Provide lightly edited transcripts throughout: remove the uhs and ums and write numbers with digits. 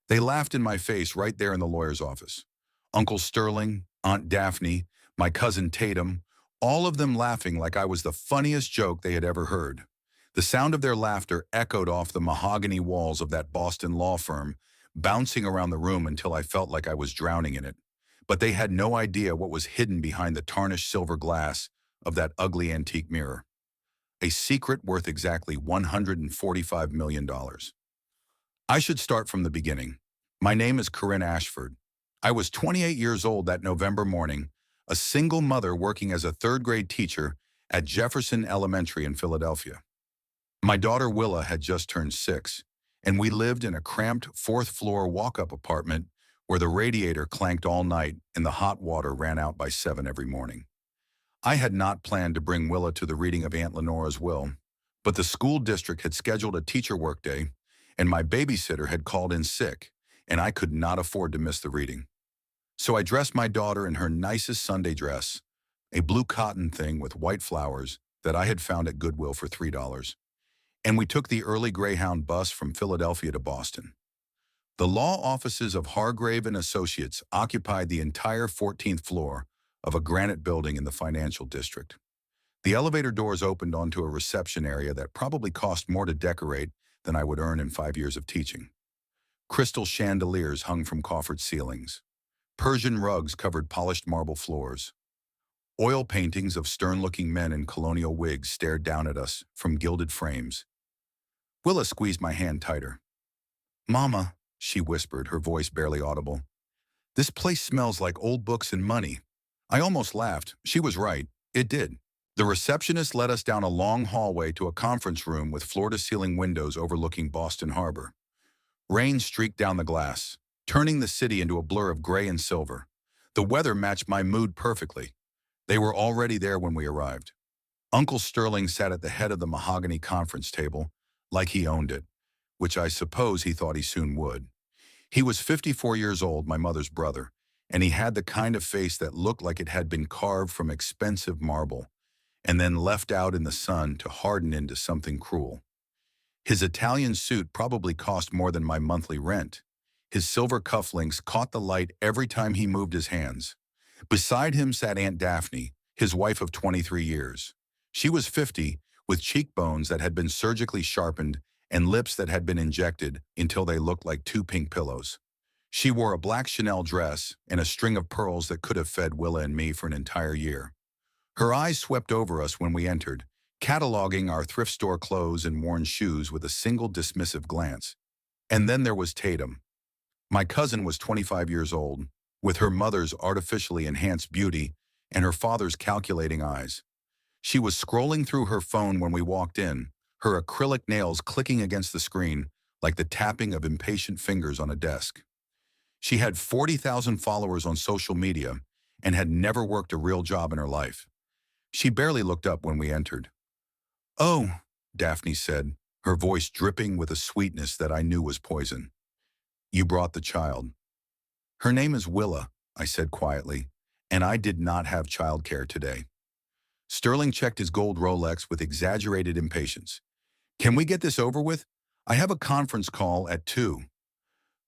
They laughed in my face right there in the lawyer's office. Uncle Sterling, Aunt Daphne, my cousin Tatum, all of them laughing like I was the funniest joke they had ever heard. The sound of their laughter echoed off the mahogany walls of that Boston law firm, bouncing around the room until I felt like I was drowning in it. But they had no idea what was hidden behind the tarnished silver glass of that ugly antique mirror. A secret worth exactly $145 million. I should start from the beginning. My name is Corinne Ashford. I was 28 years old that November morning, a single mother working as a third-grade teacher at Jefferson Elementary in Philadelphia. My daughter Willa had just turned 6, and we lived in a cramped fourth-floor walk-up apartment where the radiator clanked all night and the hot water ran out by 7 every morning. I had not planned to bring Willa to the reading of Aunt Lenora's will, but the school district had scheduled a teacher workday, and my babysitter had called in sick, and I could not afford to miss the reading. So I dressed my daughter in her nicest Sunday dress, a blue cotton thing with white flowers that I had found at Goodwill for $3, and we took the early Greyhound bus from Philadelphia to Boston. The law offices of Hargrave and Associates occupied the entire 14th floor of a granite building in the financial district. The elevator doors opened onto a reception area that probably cost more to decorate than I would earn in 5 years of teaching. Crystal chandeliers hung from coffered ceilings. Persian rugs covered polished marble floors. Oil paintings of stern-looking men in colonial wigs stared down at us from gilded frames. Willa squeezed my hand tighter. "Mama," she whispered, her voice barely audible, "this place smells like old books and money." I almost laughed. She was right. It did. The receptionist led us down a long hallway to a conference room with floor-to-ceiling windows overlooking Boston Harbor. Rain streaked down the glass, turning the city into a blur of gray and silver. The weather matched my mood perfectly. They were already there when we arrived. Uncle Sterling sat at the head of the mahogany conference table, like he owned it, which I suppose he thought he soon would. He was 54 years old, my mother's brother, and he had the kind of face that looked like it had been carved from expensive marble and then left out in the sun to harden into something cruel. His Italian suit probably cost more than my monthly rent. His silver cufflinks caught the light every time he moved his hands. Beside him sat Aunt Daphne, his wife of 23 years. She was 50, with cheekbones that had been surgically sharpened and lips that had been injected until they looked like 2 pink pillows. She wore a black Chanel dress and a string of pearls that could have fed Willa and me for an entire year. Her eyes swept over us when we entered, cataloging our thrift store clothes and worn shoes with a single dismissive glance. And then there was Tatum. My cousin was 25 years old, with her mother's artificially enhanced beauty and her father's calculating eyes. She was scrolling through her phone when we walked in, her acrylic nails clicking against the screen like the tapping of impatient fingers on a desk. She had 40,000 followers on social media and had never worked a real job in her life. She barely looked up when we entered. "Oh," Daphne said, her voice dripping with a sweetness that I knew was poison. "You brought the child." "Her name is Willa," I said quietly, "and I did not have childcare today." Sterling checked his gold Rolex with exaggerated impatience. "Can we get this over with? I have a conference call at 2.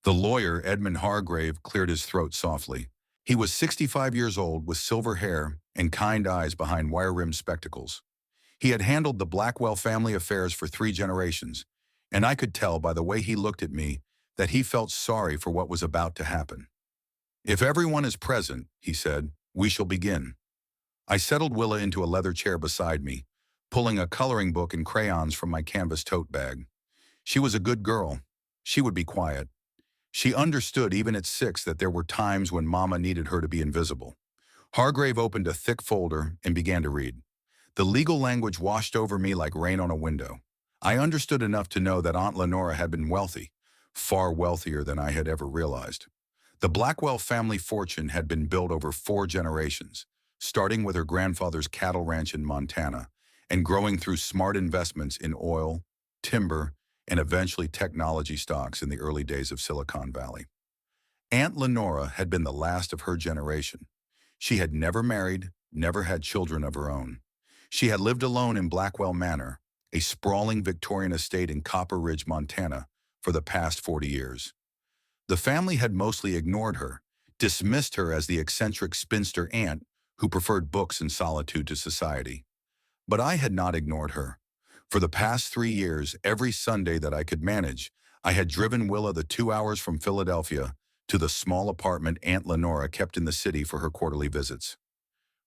The lawyer, Edmund Hargrave, cleared his throat softly. He was 65 years old with silver hair and kind eyes behind wire-rimmed spectacles. He had handled the Blackwell family affairs for 3 generations, and I could tell by the way he looked at me that he felt sorry for what was about to happen. "If everyone is present," he said, "we shall begin." I settled Willa into a leather chair beside me, pulling a coloring book and crayons from my canvas tote bag. She was a good girl. She would be quiet. She understood even at 6 that there were times when Mama needed her to be invisible. Hargrave opened a thick folder and began to read. The legal language washed over me like rain on a window. I understood enough to know that Aunt Lenora had been wealthy, far wealthier than I had ever realized. The Blackwell family fortune had been built over 4 generations, starting with her grandfather's cattle ranch in Montana and growing through smart investments in oil, timber, and eventually technology stocks in the early days of Silicon Valley. Aunt Lenora had been the last of her generation. She had never married, never had children of her own. She had lived alone in Blackwell Manor, a sprawling Victorian estate in Copper Ridge, Montana, for the past 40 years. The family had mostly ignored her, dismissed her as the eccentric spinster aunt who preferred books and solitude to society. But I had not ignored her. For the past 3 years, every Sunday that I could manage, I had driven Willa the 2 hours from Philadelphia to the small apartment Aunt Lenora kept in the city for her quarterly visits.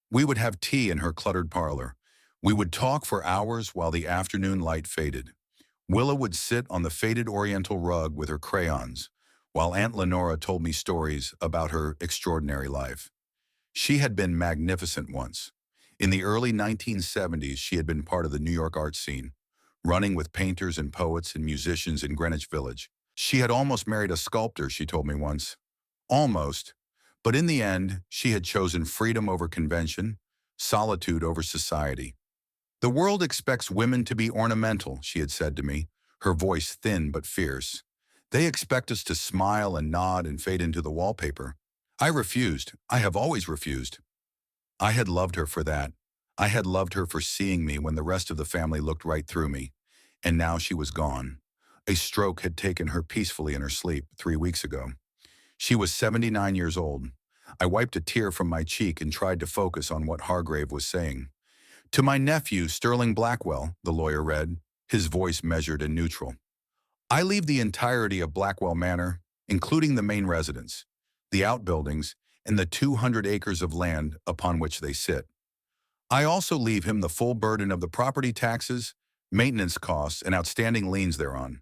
We would have tea in her cluttered parlor. We would talk for hours while the afternoon light faded. Willa would sit on the faded oriental rug with her crayons, while Aunt Lenora told me stories about her extraordinary life. She had been magnificent once. In the early 1970s, she had been part of the New York art scene, running with painters and poets and musicians in Greenwich Village. She had almost married a sculptor, she told me once. Almost. But in the end, she had chosen freedom over convention, solitude over society. The world expects women to be ornamental, she had said to me, her voice thin but fierce. They expect us to smile and nod and fade into the wallpaper. I refused. I have always refused. I had loved her for that. I had loved her for seeing me when the rest of the family looked right through me. And now she was gone. A stroke had taken her peacefully in her sleep 3 weeks ago. She was 79 years old. I wiped a tear from my cheek and tried to focus on what Hargrave was saying. To my nephew, Sterling Blackwell, the lawyer read, his voice measured and neutral. I leave the entirety of Blackwell Manor, including the main residence, the outbuildings, and the 200 acres of land upon which they sit. I also leave him the full burden of the property taxes, maintenance costs, and outstanding liens thereon.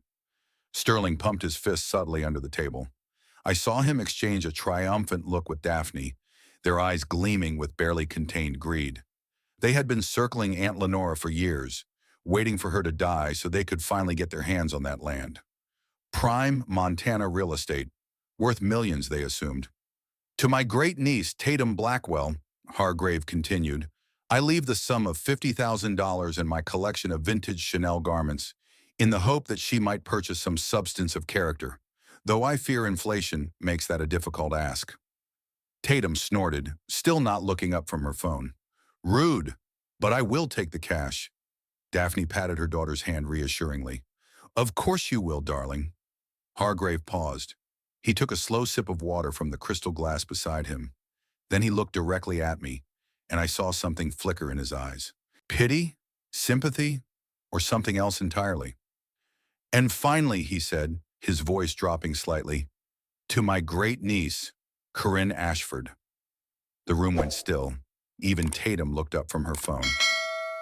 Sterling pumped his fist subtly under the table. I saw him exchange a triumphant look with Daphne, their eyes gleaming with barely contained greed. They had been circling Aunt Lenora for years, waiting for her to die so they could finally get their hands on that land. Prime Montana real estate, worth millions, they assumed. To my great-niece, Tatum Blackwell, Hargrave continued, I leave the sum of $50,000 and my collection of vintage Chanel garments in the hope that she might purchase some substance of character, though I fear inflation makes that a difficult ask. Tatum snorted, still not looking up from her phone. Rude, but I will take the cash. Daphne patted her daughter's hand reassuringly. Of course you will, darling. Hargrave paused. He took a slow sip of water from the crystal glass beside him. Then he looked directly at me, and I saw something flicker in his eyes. Pity? Sympathy? Or something else entirely? And finally, he said, his voice dropping slightly, to my great-niece, Corinne Ashford. The room went still. Even Tatum looked up from her phone.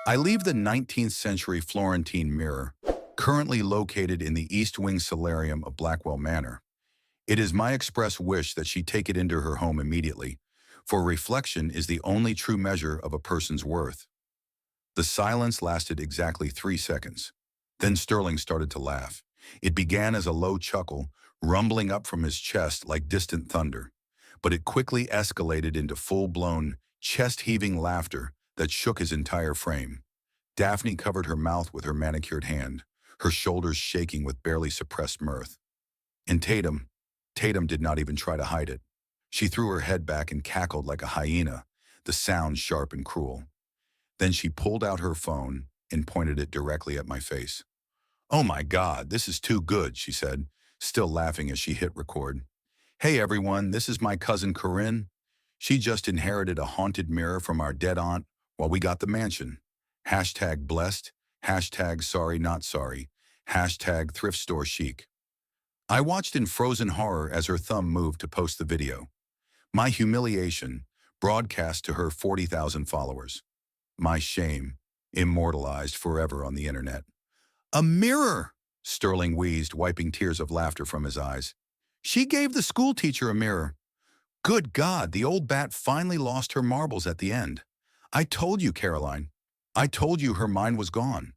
I leave the 19th century Florentine mirror, currently located in the East Wing solarium of Blackwell Manor. It is my express wish that she take it into her home immediately, for reflection is the only true measure of a person's worth. The silence lasted exactly 3 seconds. Then Sterling started to laugh. It began as a low chuckle, rumbling up from his chest like distant thunder, but it quickly escalated into full-blown, chest-heaving laughter that shook his entire frame. Daphne covered her mouth with her manicured hand, her shoulders shaking with barely suppressed mirth. And Tatum did not even try to hide it. She threw her head back and cackled like a hyena, the sound sharp and cruel. Then she pulled out her phone and pointed it directly at my face. Oh my God, this is too good, she said, still laughing as she hit record. Hey everyone, this is my cousin Corinne. She just inherited a haunted mirror from our dead aunt while we got the mansion. Hashtag blessed, hashtag sorry not sorry, hashtag thrift store chic. I watched in frozen horror as her thumb moved to post the video. My humiliation, broadcast to her 40,000 followers. My shame, immortalized forever on the internet. A mirror, Sterling wheezed, wiping tears of laughter from his eyes. She gave the school teacher a mirror. Good God, the old bat finally lost her marbles at the end. I told you, Caroline. I told you her mind was gone.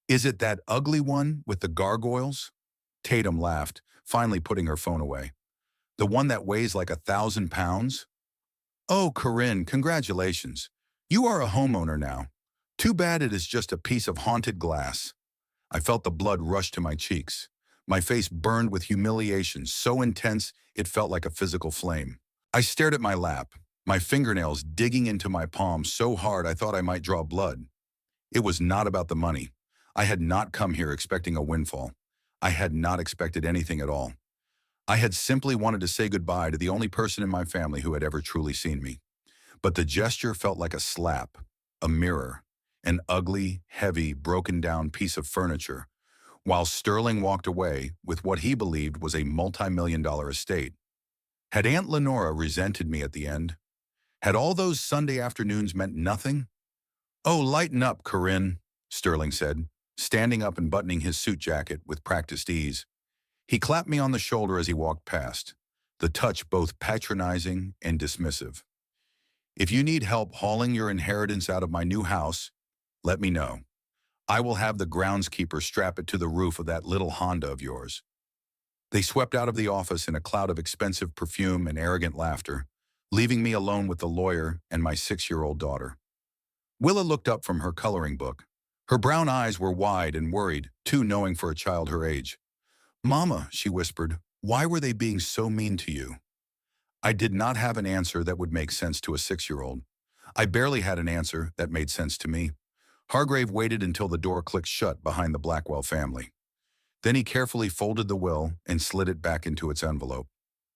Is it that ugly one with the gargoyles? Tatum laughed, finally putting her phone away. The one that weighs like 1,000 pounds? Oh, Corinne, congratulations. You are a homeowner now. Too bad it is just a piece of haunted glass. I felt the blood rush to my cheeks. My face burned with humiliation so intense it felt like a physical flame. I stared at my lap, my fingernails digging into my palm so hard I thought I might draw blood. It was not about the money. I had not come here expecting a windfall. I had not expected anything at all. I had simply wanted to say goodbye to the only person in my family who had ever truly seen me. But the gesture felt like a slap, a mirror, an ugly, heavy, broken-down piece of furniture, while Sterling walked away with what he believed was a multi-million-dollar estate. Had Aunt Lenora resented me at the end? Had all those Sunday afternoons meant nothing? "Oh, lighten up, Corinne," Sterling said, standing up and buttoning his suit jacket with practiced ease. He clapped me on the shoulder as he walked past, the touch both patronizing and dismissive. "If you need help hauling your inheritance out of my new house, let me know. I will have the groundskeeper strap it to the roof of that little Honda of yours." They swept out of the office in a cloud of expensive perfume and arrogant laughter, leaving me alone with the lawyer and my 6-year-old daughter. Willa looked up from her coloring book. Her brown eyes were wide and worried, too knowing for a child her age. "Mama," she whispered, "why were they being so mean to you?" I did not have an answer that would make sense to a 6-year-old. I barely had an answer that made sense to me. Hargrave waited until the door clicked shut behind the Blackwell family. Then he carefully folded the will and slid it back into its envelope.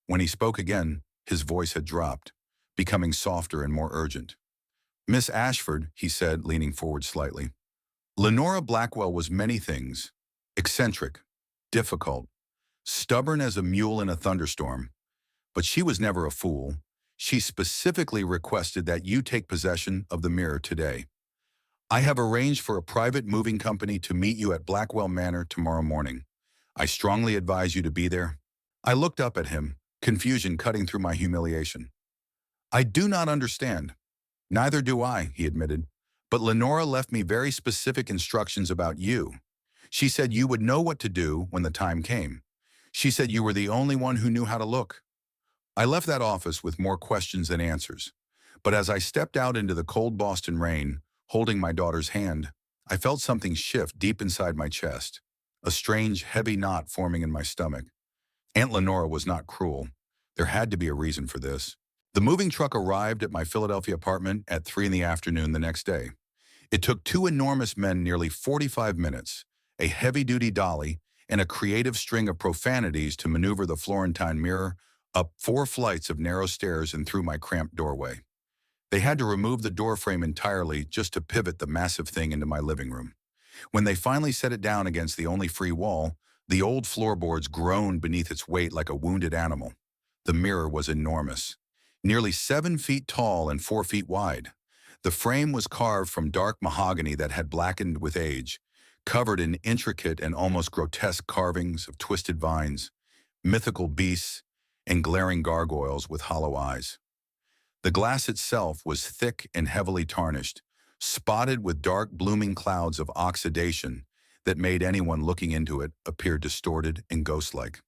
When he spoke again, his voice had dropped, becoming softer and more urgent. "Miss Ashford," he said, leaning forward slightly. "Lenora Blackwell was many things. Eccentric, difficult, stubborn as a mule in a thunderstorm. But she was never a fool. She specifically requested that you take possession of the mirror today. I have arranged for a private moving company to meet you at Blackwell Manor tomorrow morning. I strongly advise you to be there." I looked up at him, confusion cutting through my humiliation. "I do not understand." "Neither do I," he admitted. "But Lenora left me very specific instructions about you. She said you would know what to do when the time came. She said you were the only one who knew how to look." I left that office with more questions than answers. But as I stepped out into the cold Boston rain, holding my daughter's hand, I felt something shift deep inside my chest, a strange, heavy knot forming in my stomach. Aunt Lenora was not cruel. There had to be a reason for this. The moving truck arrived at my Philadelphia apartment at 3 in the afternoon the next day. It took two enormous men nearly 45 minutes, a heavy-duty dolly, and a creative string of profanities to maneuver the Florentine mirror up 4 flights of narrow stairs and through my cramped doorway. They had to remove the door frame entirely just to pivot the massive thing into my living room. When they finally set it down against the only free wall, the old floorboards groaned beneath its weight like a wounded animal. The mirror was enormous, nearly 7 feet tall and 4 feet wide. The frame was carved from dark mahogany that had blackened with age, covered in intricate and almost grotesque carvings of twisted vines, mythical beasts, and glaring gargoyles with hollow eyes. The glass itself was thick and heavily tarnished, spotted with dark blooming clouds of oxidation that made anyone looking into it appear distorted and ghost-like.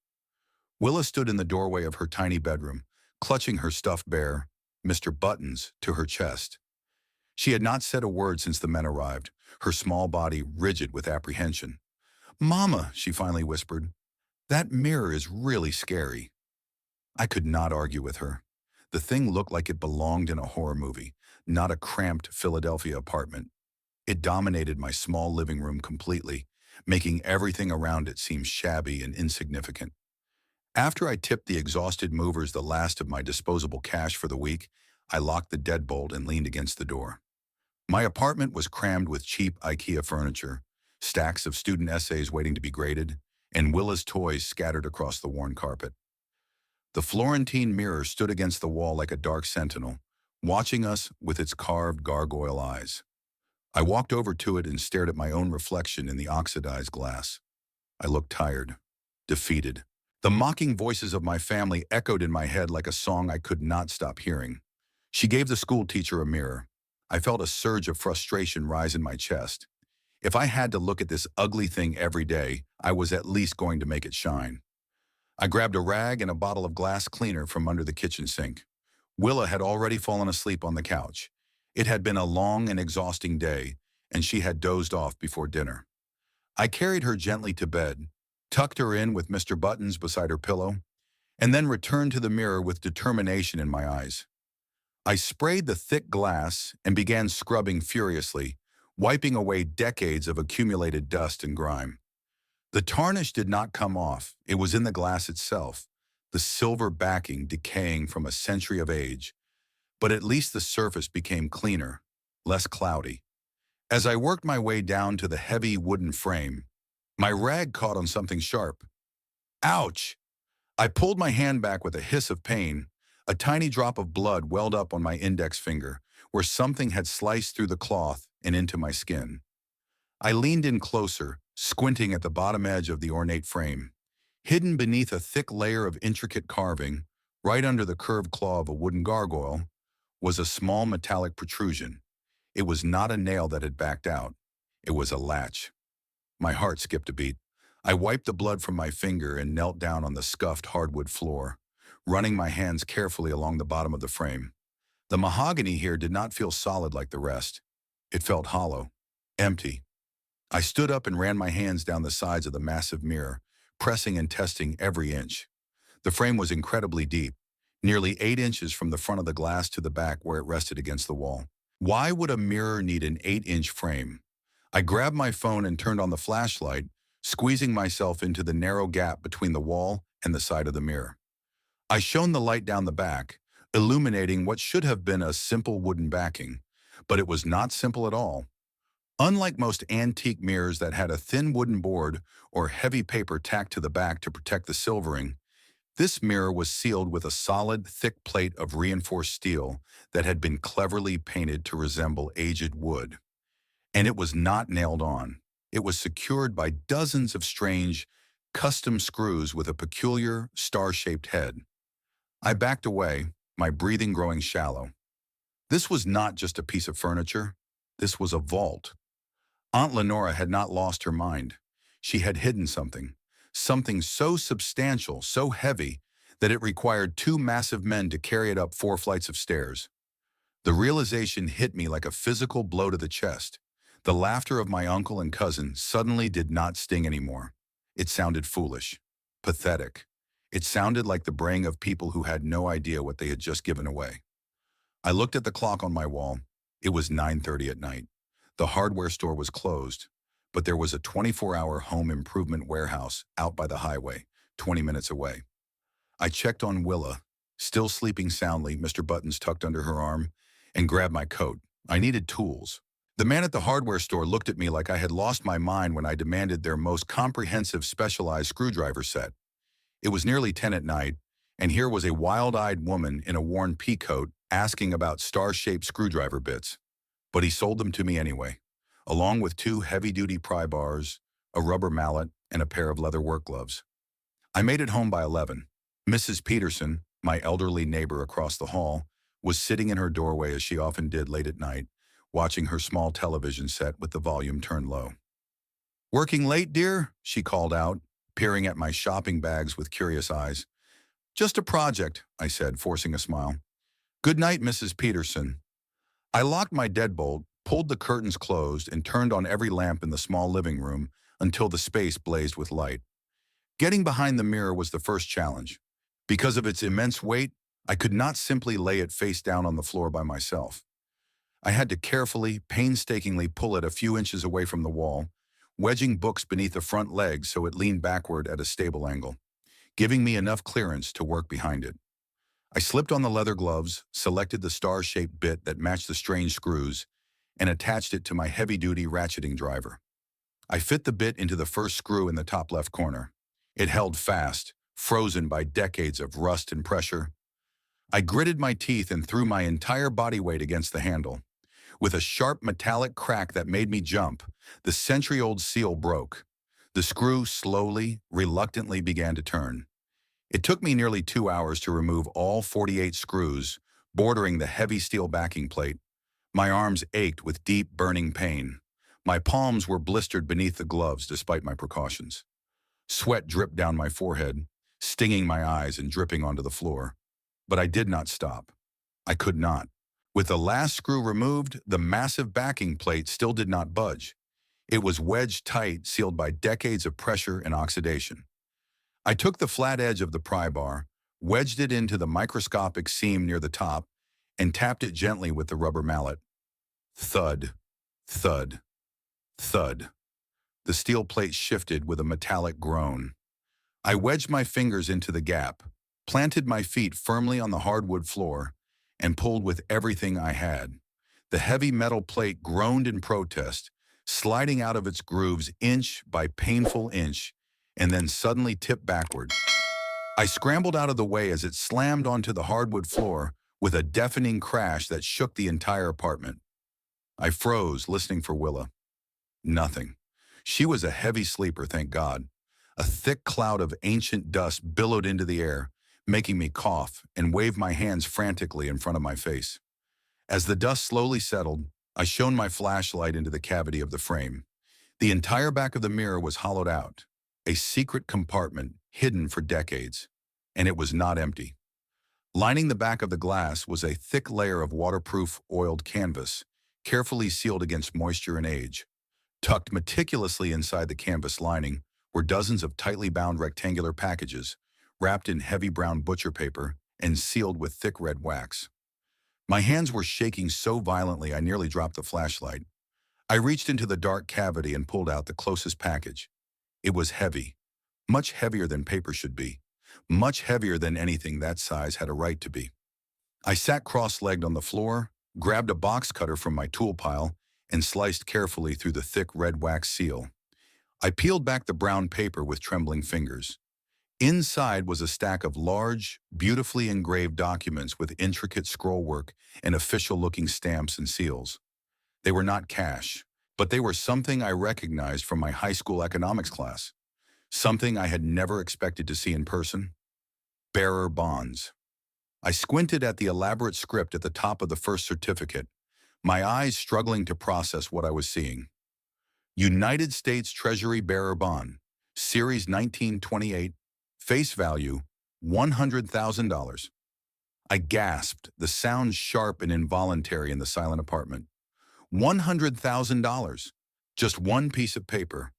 Willa stood in the doorway of her tiny bedroom, clutching her stuffed bear, Mr. Buttons, to her chest. She had not said a word since the men arrived, her small body rigid with apprehension. "Mama," she finally whispered, "that mirror is really scary." I could not argue with her. The thing looked like it belonged in a horror movie, not a cramped Philadelphia apartment. It dominated my small living room completely, making everything around it seem shabby and insignificant. After I tipped the exhausted movers the last of my disposable cash for the week, I locked the deadbolt and leaned against the door. My apartment was crammed with cheap IKEA furniture, stacks of student essays waiting to be graded, and Willa's toys scattered across the worn carpet. The Florentine mirror stood against the wall like a dark sentinel, watching us with its carved gargoyle eyes. I walked over to it and stared at my own reflection in the oxidized glass. I looked tired, defeated. The mocking voices of my family echoed in my head like a song I could not stop hearing. She gave the school teacher a mirror. I felt a surge of frustration rise in my chest. If I had to look at this ugly thing every day, I was at least going to make it shine. I grabbed a rag and a bottle of glass cleaner from under the kitchen sink. Willa had already fallen asleep on the couch. It had been a long and exhausting day, and she had dozed off before dinner. I carried her gently to bed, tucked her in with Mr. Buttons beside her pillow, and then returned to the mirror with determination in my eyes. I sprayed the thick glass and began scrubbing furiously, wiping away decades of accumulated dust and grime. The tarnish did not come off. It was in the glass itself, the silver backing decaying from a century of age, but at least the surface became cleaner, less cloudy. As I worked my way down to the heavy wooden frame, my rag caught on something sharp. Ouch! I pulled my hand back with a hiss of pain. A tiny drop of blood welled up on my index finger, where something had sliced through the cloth and into my skin. I leaned in closer, squinting at the bottom edge of the ornate frame. Hidden beneath a thick layer of intricate carving, right under the curved claw of a wooden gargoyle, was a small metallic protrusion. It was not a nail that had backed out. It was a latch. My heart skipped a beat. I wiped the blood from my finger and knelt down on the scuffed hardwood floor, running my hands carefully along the bottom of the frame. The mahogany here did not feel solid like the rest. It felt hollow, empty. I stood up and ran my hands down the sides of the massive mirror, pressing and testing every inch. The frame was incredibly deep, nearly 8 inches from the front of the glass to the back where it rested against the wall. Why would a mirror need an 8-inch frame? I grabbed my phone and turned on the flashlight, squeezing myself into the narrow gap between the wall and the side of the mirror. I shone the light down the back, illuminating what should have been a simple wooden backing, but it was not simple at all. Unlike most antique mirrors that had a thin wooden board or heavy paper tacked to the back to protect the silvering, this mirror was sealed with a solid, thick plate of reinforced steel that had been cleverly painted to resemble aged wood. And it was not nailed on. It was secured by dozens of strange, custom screws with a peculiar, star-shaped head. I backed away, my breathing growing shallow. This was not just a piece of furniture. This was a vault. Aunt Lenora had not lost her mind. She had hidden something so substantial, so heavy, that it required 2 massive men to carry it up 4 flights of stairs. The realization hit me like a physical blow to the chest. The laughter of my uncle and cousin suddenly did not sting anymore. It sounded foolish, pathetic. It sounded like the braying of people who had no idea what they had just given away. I looked at the clock on my wall. It was 9:30 at night. The hardware store was closed, but there was a 24-hour home improvement warehouse out by the highway, 20 minutes away. I checked on Willa, still sleeping soundly, Mr. Buttons tucked under her arm, and grabbed my coat. I needed tools. The man at the hardware store looked at me like I had lost my mind when I demanded their most comprehensive specialized screwdriver set. It was nearly 10 at night, and here was a wild-eyed woman in a worn pea coat asking about star-shaped screwdriver bits. But he sold them to me anyway, along with 2 heavy-duty pry bars, a rubber mallet, and a pair of leather work gloves. I made it home by 11. Mrs. Peterson, my elderly neighbor across the hall, was sitting in her doorway as she often did late at night, watching her small television set with the volume turned low. "Working late, dear?" she called out, peering at my shopping bags with curious eyes. "Just a project," I said, forcing a smile. "Good night, Mrs. Peterson." I locked my deadbolt, pulled the curtains closed, and turned on every lamp in the small living room until the space blazed with light. Getting behind the mirror was the first challenge. Because of its immense weight, I could not simply lay it face down on the floor by myself. I had to carefully, painstakingly pull it a few inches away from the wall, wedging books beneath the front legs so it leaned backward at a stable angle, giving me enough clearance to work behind it. I slipped on the leather gloves, selected the star-shaped bit that matched the strange screws, and attached it to my heavy-duty ratcheting driver. I fit the bit into the first screw in the top left corner. It held fast, frozen by decades of rust and pressure. I gritted my teeth and threw my entire body weight against the handle. With a sharp metallic crack that made me jump, the century-old seal broke. The screw slowly, reluctantly began to turn. It took me nearly 2 hours to remove all 48 screws, bordering the heavy steel backing plate. My arms ached with deep, burning pain. My palms were blistered beneath the gloves despite my precautions. Sweat dripped down my forehead, stinging my eyes and dripping onto the floor. But I did not stop. I could not. With the last screw removed, the massive backing plate still did not budge. It was wedged tight, sealed by decades of pressure and oxidation. I took the flat edge of the pry bar, wedged it into the microscopic seam near the top, and tapped it gently with the rubber mallet. Thud, thud, thud. The steel plate shifted with a metallic groan. I wedged my fingers into the gap. planted my feet firmly on the hardwood floor, and pulled with everything I had. The heavy metal plate groaned in protest, sliding out of its grooves inch by painful inch, and then suddenly tipped backward. I scrambled out of the way as it slammed onto the hardwood floor with a deafening crash that shook the entire apartment. I froze, listening for Willa. Nothing. She was a heavy sleeper, thank God. A thick cloud of ancient dust billowed into the air, making me cough and wave my hands frantically in front of my face. As the dust slowly settled, I shone my flashlight into the cavity of the frame. The entire back of the mirror was hollowed out, a secret compartment hidden for decades, and it was not empty. Lining the back of the glass was a thick layer of waterproof oiled canvas, carefully sealed against moisture and age. Tucked meticulously inside the canvas lining were dozens of tightly bound rectangular packages, wrapped in heavy brown butcher paper and sealed with thick red wax. My hands were shaking so violently I nearly dropped the flashlight. I reached into the dark cavity and pulled out the closest package. It was heavy, much heavier than paper should be, much heavier than anything that size had a right to be. I sat cross-legged on the floor, grabbed a box cutter from my tool pile, and sliced carefully through the thick red wax seal. I peeled back the brown paper with trembling fingers. Inside was a stack of large, beautifully engraved documents with intricate scrollwork and official-looking stamps and seals. They were not cash, but they were something I recognized from my high school economics class, something I had never expected to see in person. Bearer bonds. I squinted at the elaborate script at the top of the first certificate, my eyes struggling to process what I was seeing. United States Treasury Bearer Bond, Series 1928, face value $100,000. I gasped, the sound sharp and involuntary in the silent apartment. $100,000. Just one piece of paper.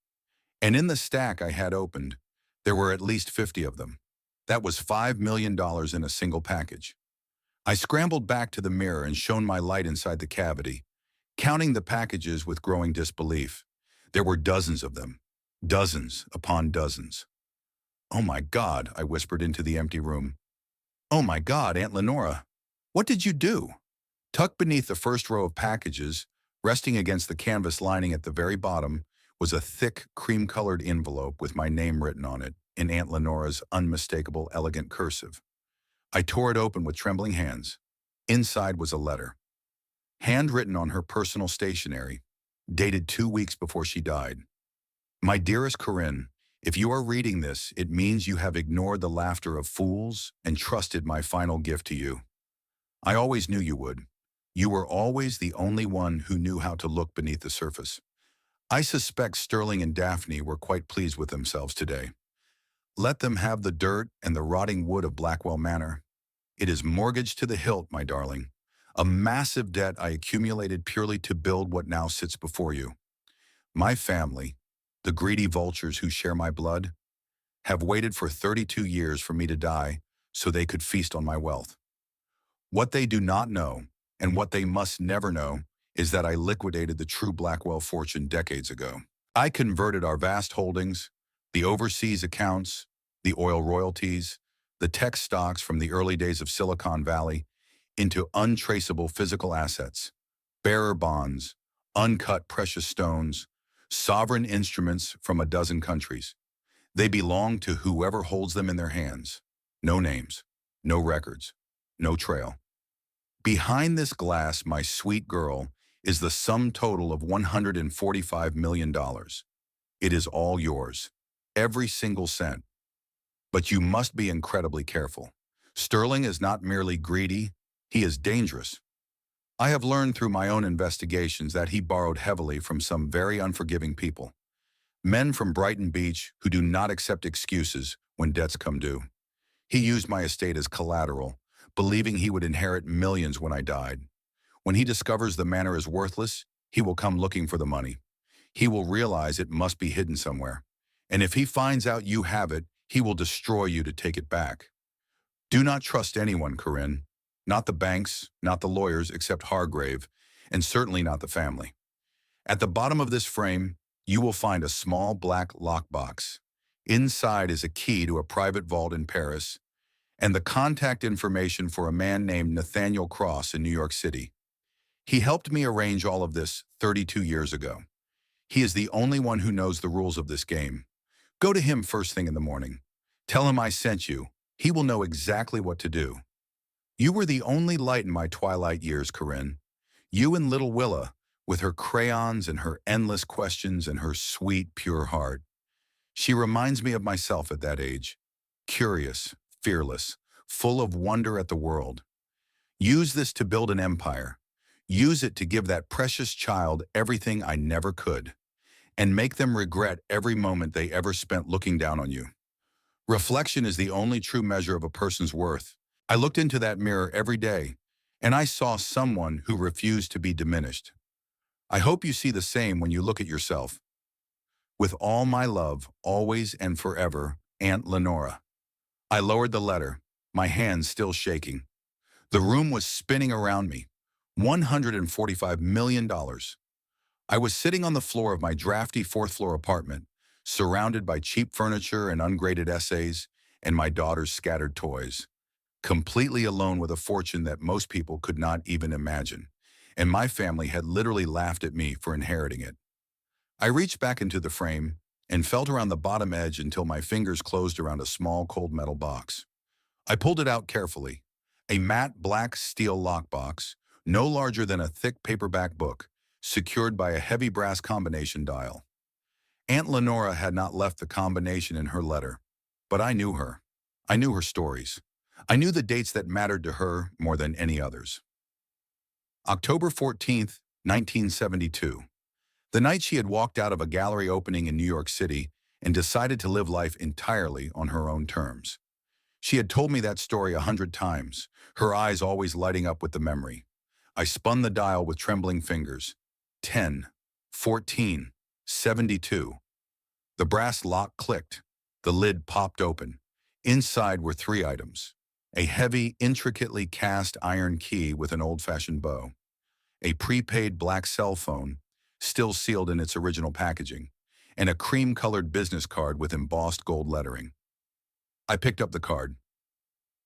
And in the stack I had opened, there were at least 50 of them. That was $5 million in a single package. I scrambled back to the mirror and shone my light inside the cavity, counting the packages with growing disbelief. There were dozens of them, dozens upon dozens. "Oh my God," I whispered into the empty room. "Oh my God, Aunt Lenora, what did you do?" Tucked beneath the first row of packages, resting against the canvas lining at the very bottom, was a thick, cream-colored envelope with my name written on it in Aunt Lenora's unmistakable, elegant cursive. I tore it open with trembling hands. Inside was a letter, handwritten on her personal stationery, dated 2 weeks before she died. "My dearest Corinne, if you are reading this, it means you have ignored the laughter of fools and trusted my final gift to you. I always knew you would. You were always the only one who knew how to look beneath the surface. I suspect Sterling and Daphne were quite pleased with themselves today. Let them have the dirt and the rotting wood of Blackwell Manor. It is mortgaged to the hilt, my darling. A massive debt I accumulated purely to build what now sits before you. My family, the greedy vultures who share my blood, have waited for 32 years for me to die so they could feast on my wealth. What they do not know, and what they must never know, is that I liquidated the true Blackwell fortune decades ago. I converted our vast holdings, the overseas accounts, the oil royalties, the tech stocks from the early days of Silicon Valley, into untraceable physical assets, bearer bonds, uncut precious stones, sovereign instruments from a dozen countries. They belong to whoever holds them in their hands. No names, no records, no trail. Behind this glass, my sweet girl, is the sum total of $145 million. It is all yours, every single cent. But you must be incredibly careful. Sterling is not merely greedy, he is dangerous. I have learned through my own investigations that he borrowed heavily from some very unforgiving people. Men from Brighton Beach who do not accept excuses when debts come due. He used my estate as collateral, believing he would inherit millions when I died. When he discovers the manor is worthless, he will come looking for the money. He will realize it must be hidden somewhere. And if he finds out you have it, he will destroy you to take it back. Do not trust anyone, Corinne. Not the banks, not the lawyers except Hargrave, and certainly not the family. At the bottom of this frame, you will find a small black lockbox. Inside is a key to a private vault in Paris, and the contact information for a man named Nathaniel Cross in New York City. He helped me arrange all of this 32 years ago. He is the only one who knows the rules of this game. Go to him first thing in the morning. Tell him I sent you. He will know exactly what to do. You were the only light in my twilight years, Corinne. You and little Willa, with her crayons and her endless questions and her sweet, pure heart. She reminds me of myself at that age. Curious, fearless, full of wonder at the world. Use this to build an empire. Use it to give that precious child everything I never could, and make them regret every moment they ever spent looking down on you. Reflection is the only true measure of a person's worth. I looked into that mirror every day, and I saw someone who refused to be diminished. I hope you see the same when you look at yourself. With all my love, always and forever, Aunt Lenora. I lowered the letter, my hands still shaking. The room was spinning around me. $145 million. I was sitting on the floor of my drafty fourth-floor apartment, surrounded by cheap furniture and ungraded essays, and my daughter's scattered toys, completely alone with a fortune that most people could not even imagine, and my family had literally laughed at me for inheriting it. I reached back into the frame and felt around the bottom edge until my fingers closed around a small cold metal box. I pulled it out carefully, a matte black steel lockbox, no larger than a thick paperback book, secured by a heavy brass combination dial. Aunt Lenora had not left the combination in her letter, but I knew her. I knew her stories. I knew the dates that mattered to her more than any others. October 14th, 1972. The night she had walked out of a gallery opening in New York City and decided to live life entirely on her own terms. She had told me that story 100 times, her eyes always lighting up with the memory. I spun the dial with trembling fingers. 10, 14, 72. The brass lock clicked. The lid popped open. Inside were 3 items. A heavy, intricately cast iron key with an old-fashioned bow. A prepaid black cell phone, still sealed in its original packaging, and a cream-colored business card with embossed gold lettering. I picked up the card.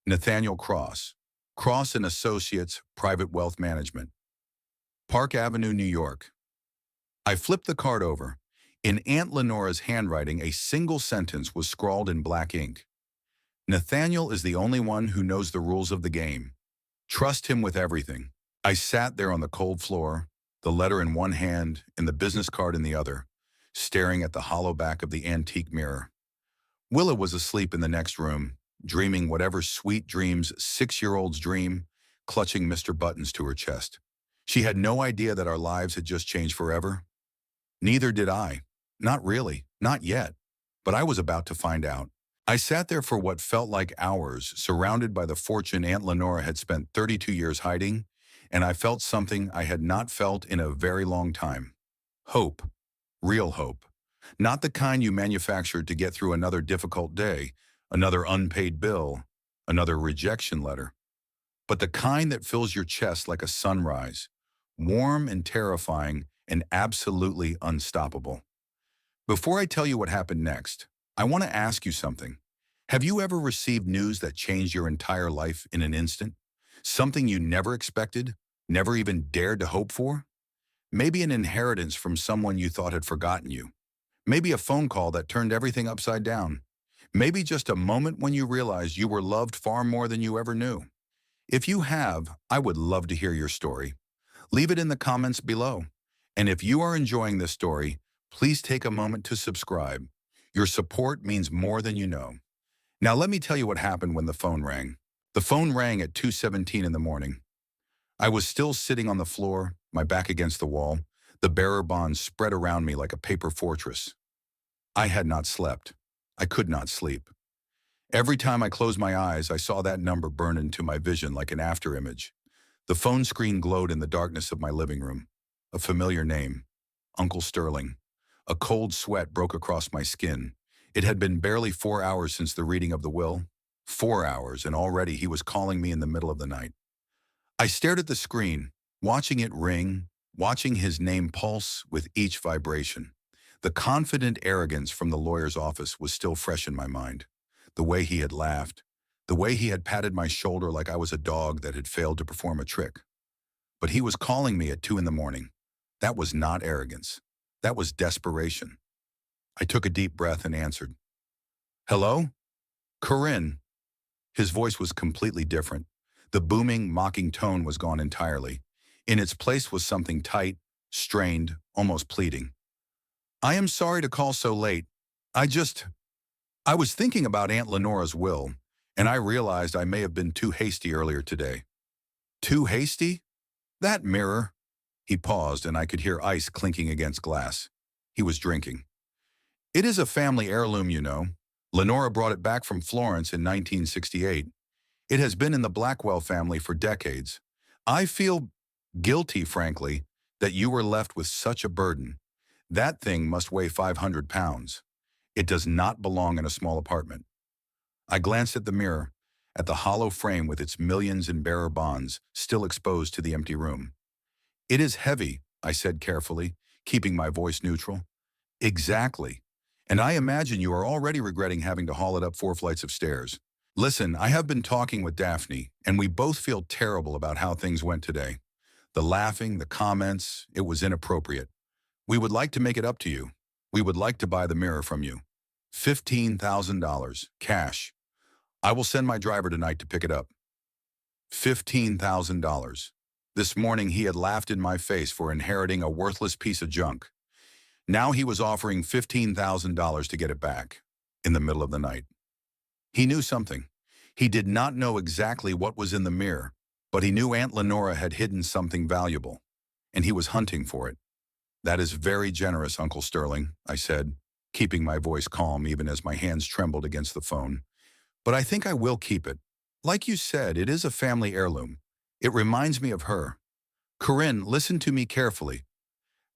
Nathaniel Cross, Cross and Associates, Private Wealth Management. Park Avenue, New York. I flipped the card over. In Aunt Lenora's handwriting, a single sentence was scrawled in black ink. Nathaniel is the only one who knows the rules of the game. Trust him with everything. I sat there on the cold floor, the letter in one hand and the business card in the other, staring at the hollow back of the antique mirror. Willa was asleep in the next room, dreaming whatever sweet dreams 6-year-olds dream, clutching Mr. Buttons to her chest. She had no idea that our lives had just changed forever. Neither did I. Not really, not yet. But I was about to find out. I sat there for what felt like hours, surrounded by the fortune Aunt Lenora had spent 32 years hiding, and I felt something I had not felt in a very long time. Hope. Real hope. Not the kind you manufactured to get through another difficult day, another unpaid bill, another rejection letter, but the kind that fills your chest like a sunrise, warm and terrifying and absolutely unstoppable. Before I tell you what happened next, I want to ask you something. Have you ever received news that changed your entire life in an instant? Something you never expected, never even dared to hope for? Maybe an inheritance from someone you thought had forgotten you. Maybe a phone call that turned everything upside down. Maybe just a moment when you realized you were loved far more than you ever knew. If you have, I would love to hear your story. Leave it in the comments below. And if you are enjoying this story, please take a moment to subscribe. Your support means more than you know. Now let me tell you what happened when the phone rang. The phone rang at 2:17 in the morning. I was still sitting on the floor, my back against the wall, the bearer bonds spread around me like a paper fortress. I had not slept. I could not sleep. Every time I closed my eyes, I saw that number burn into my vision like an afterimage. The phone screen glowed in the darkness of my living room. A familiar name, Uncle Sterling. A cold sweat broke across my skin. It had been barely 4 hours since the reading of the will. 4 hours, and already he was calling me in the middle of the night. I stared at the screen, watching it ring, watching his name pulse with each vibration. The confident arrogance from the lawyer's office was still fresh in my mind. The way he had laughed, The way he had patted my shoulder like I was a dog that had failed to perform a trick. But he was calling me at 2 in the morning. That was not arrogance. That was desperation. I took a deep breath and answered. Hello? Corinne. His voice was completely different. The booming, mocking tone was gone entirely. In its place was something tight, strained, almost pleading. I am sorry to call so late. I was thinking about Aunt Lenora's will, and I realized I may have been too hasty earlier today. Too hasty? That mirror. He paused, and I could hear ice clinking against glass. He was drinking. It is a family heirloom, you know. Lenora brought it back from Florence in 1968. It has been in the Blackwell family for decades. I feel guilty, frankly, that you were left with such a burden. That thing must weigh 500 pounds. It does not belong in a small apartment. I glanced at the mirror, at the hollow frame with its millions in bearer bonds still exposed to the empty room. It is heavy, I said carefully, keeping my voice neutral. Exactly. And I imagine you are already regretting having to haul it up 4 flights of stairs. Listen, I have been talking with Daphne, and we both feel terrible about how things went today. The laughing, the comments, it was inappropriate. We would like to make it up to you. We would like to buy the mirror from you. $15,000, cash. I will send my driver tonight to pick it up. $15,000. This morning he had laughed in my face for inheriting a worthless piece of junk. Now he was offering $15,000 to get it back, in the middle of the night. He knew something. He did not know exactly what was in the mirror, but he knew Aunt Lenora had hidden something valuable, and he was hunting for it. That is very generous, Uncle Sterling, I said, keeping my voice calm even as my hands trembled against the phone. But I think I will keep it. Like you said, it is a family heirloom. It reminds me of her. Corinne, listen to me carefully.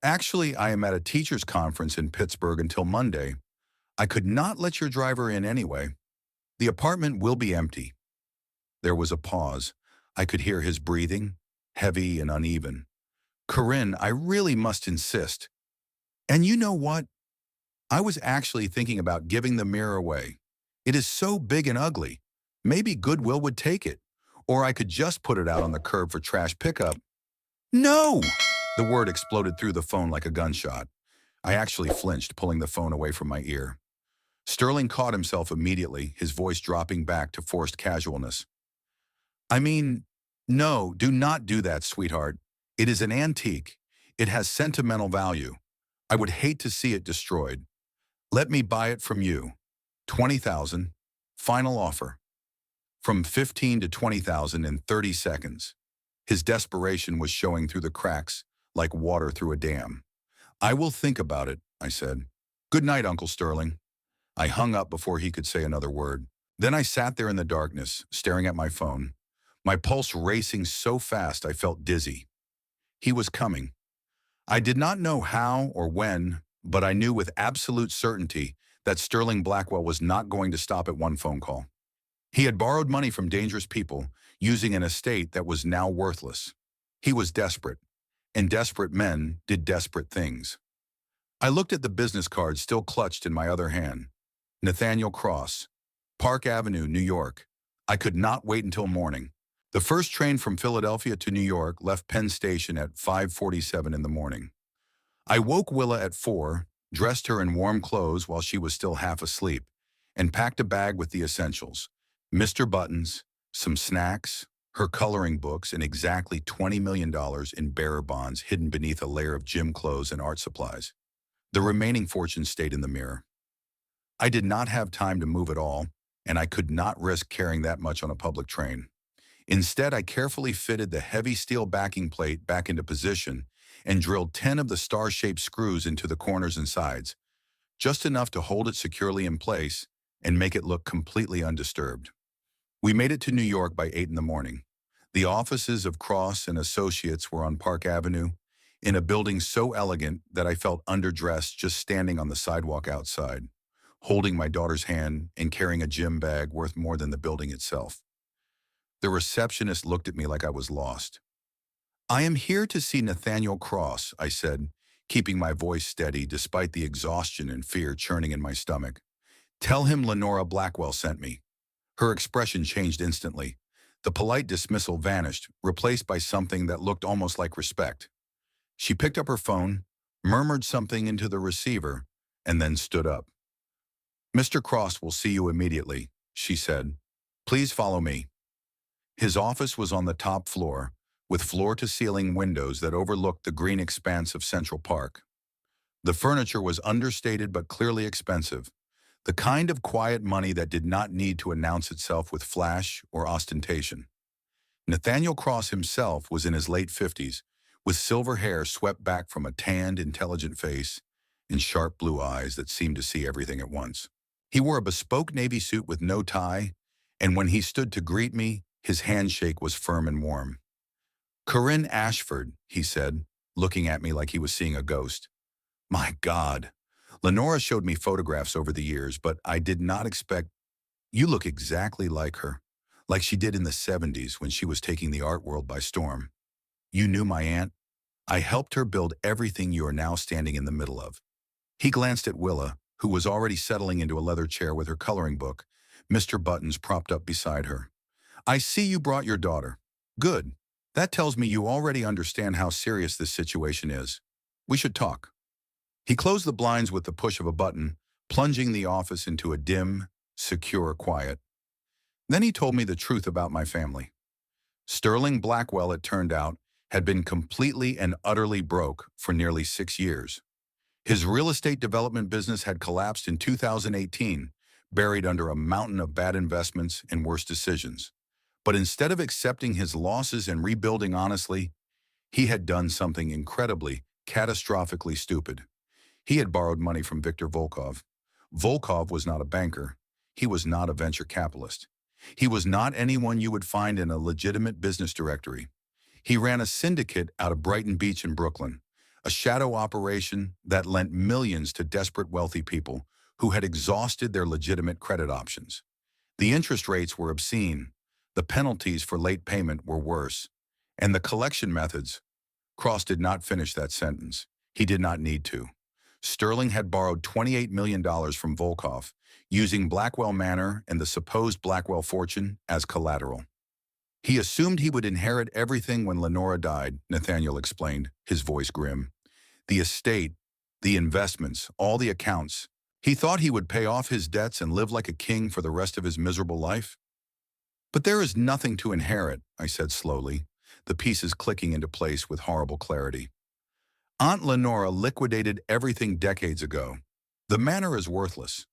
Actually, I am at a teachers' conference in Pittsburgh until Monday. I could not let your driver in anyway. The apartment will be empty. There was a pause. I could hear his breathing, heavy and uneven. Corinne, I really must insist. And you know what? I was actually thinking about giving the mirror away. It is so big and ugly. Maybe Goodwill would take it. Or I could just put it out on the curb for trash pickup. No! The word exploded through the phone like a gunshot. I actually flinched, pulling the phone away from my ear. Sterling caught himself immediately, his voice dropping back to forced casualness. I mean, no, do not do that, sweetheart. It is an antique. It has sentimental value. I would hate to see it destroyed. Let me buy it from you. 20,000. Final offer. From 15 to 20,000 in 30 seconds. His desperation was showing through the cracks, like water through a dam. I will think about it, I said. Good night, Uncle Sterling. I hung up before he could say another word. Then I sat there in the darkness, staring at my phone, my pulse racing so fast I felt dizzy. He was coming. I did not know how or when, but I knew with absolute certainty that Sterling Blackwell was not going to stop at one phone call. He had borrowed money from dangerous people, using an estate that was now worthless. He was desperate, and desperate men did desperate things. I looked at the business card still clutched in my other hand. Nathaniel Cross, Park Avenue, New York. I could not wait until morning. The first train from Philadelphia to New York left Penn Station at 5:47 in the morning. I woke Willa at 4, dressed her in warm clothes while she was still half asleep, and packed a bag with the essentials. Mr. Buttons, some snacks, her coloring books, and exactly $20 million in bearer bonds hidden beneath a layer of gym clothes and art supplies. The remaining fortune stayed in the mirror. I did not have time to move at all, and I could not risk carrying that much on a public train. Instead, I carefully fitted the heavy steel backing plate back into position and drilled 10 of the star-shaped screws into the corners and sides, just enough to hold it securely in place and make it look completely undisturbed. We made it to New York by 8 in the morning. The offices of Cross and Associates were on Park Avenue, in a building so elegant that I felt underdressed just standing on the sidewalk outside, holding my daughter's hand and carrying a gym bag worth more than the building itself. The receptionist looked at me like I was lost. I am here to see Nathaniel Cross, I said, keeping my voice steady despite the exhaustion and fear churning in my stomach. Tell him Lenora Blackwell sent me. Her expression changed instantly. The polite dismissal vanished, replaced by something that looked almost like respect. She picked up her phone, murmured something into the receiver, and then stood up. "Mr. Cross will see you immediately," she said. "Please follow me." His office was on the top floor, with floor-to-ceiling windows that overlooked the green expanse of Central Park. The furniture was understated but clearly expensive, the kind of quiet money that did not need to announce itself with flash or ostentation. Nathaniel Cross himself was in his late 50s, with silver hair swept back from a tanned, intelligent face and sharp blue eyes that seemed to see everything at once. He wore a bespoke navy suit with no tie, and when he stood to greet me, his handshake was firm and warm. "Corinne Ashford," he said, looking at me like he was seeing a ghost. My God. Lenora showed me photographs over the years, but I did not expect. "You look exactly like her, like she did in the 70s when she was taking the art world by storm. You knew my aunt. I helped her build everything you are now standing in the middle of." He glanced at Willa, who was already settling into a leather chair with her coloring book, Mr. Buttons propped up beside her. "I see you brought your daughter. Good. That tells me you already understand how serious this situation is. We should talk." He closed the blinds with the push of a button, plunging the office into a dim, secure quiet. Then he told me the truth about my family. Sterling Blackwell, it turned out, had been completely and utterly broke for nearly 6 years. His real estate development business had collapsed in 2018, buried under a mountain of bad investments and worse decisions. But instead of accepting his losses and rebuilding honestly, he had done something incredibly, catastrophically stupid. He had borrowed money from Viktor Volkov. Volkov was not a banker. He was not a venture capitalist. He was not anyone you would find in a legitimate business directory. He ran a syndicate out of Brighton Beach in Brooklyn, a shadow operation that lent millions to desperate wealthy people who had exhausted their legitimate credit options. The interest rates were obscene, the penalties for late payment were worse, and the collection methods. Cross did not finish that sentence. He did not need to. Sterling had borrowed $28 million from Volkov, using Blackwell Manor and the supposed Blackwell fortune as collateral. He assumed he would inherit everything when Lenora died, Nathaniel explained, his voice grim. The estate, the investments, all the accounts. He thought he would pay off his debts and live like a king for the rest of his miserable life. "But there is nothing to inherit," I said slowly, the pieces clicking into place with horrible clarity. "Aunt Lenora liquidated everything decades ago. The manor is worthless."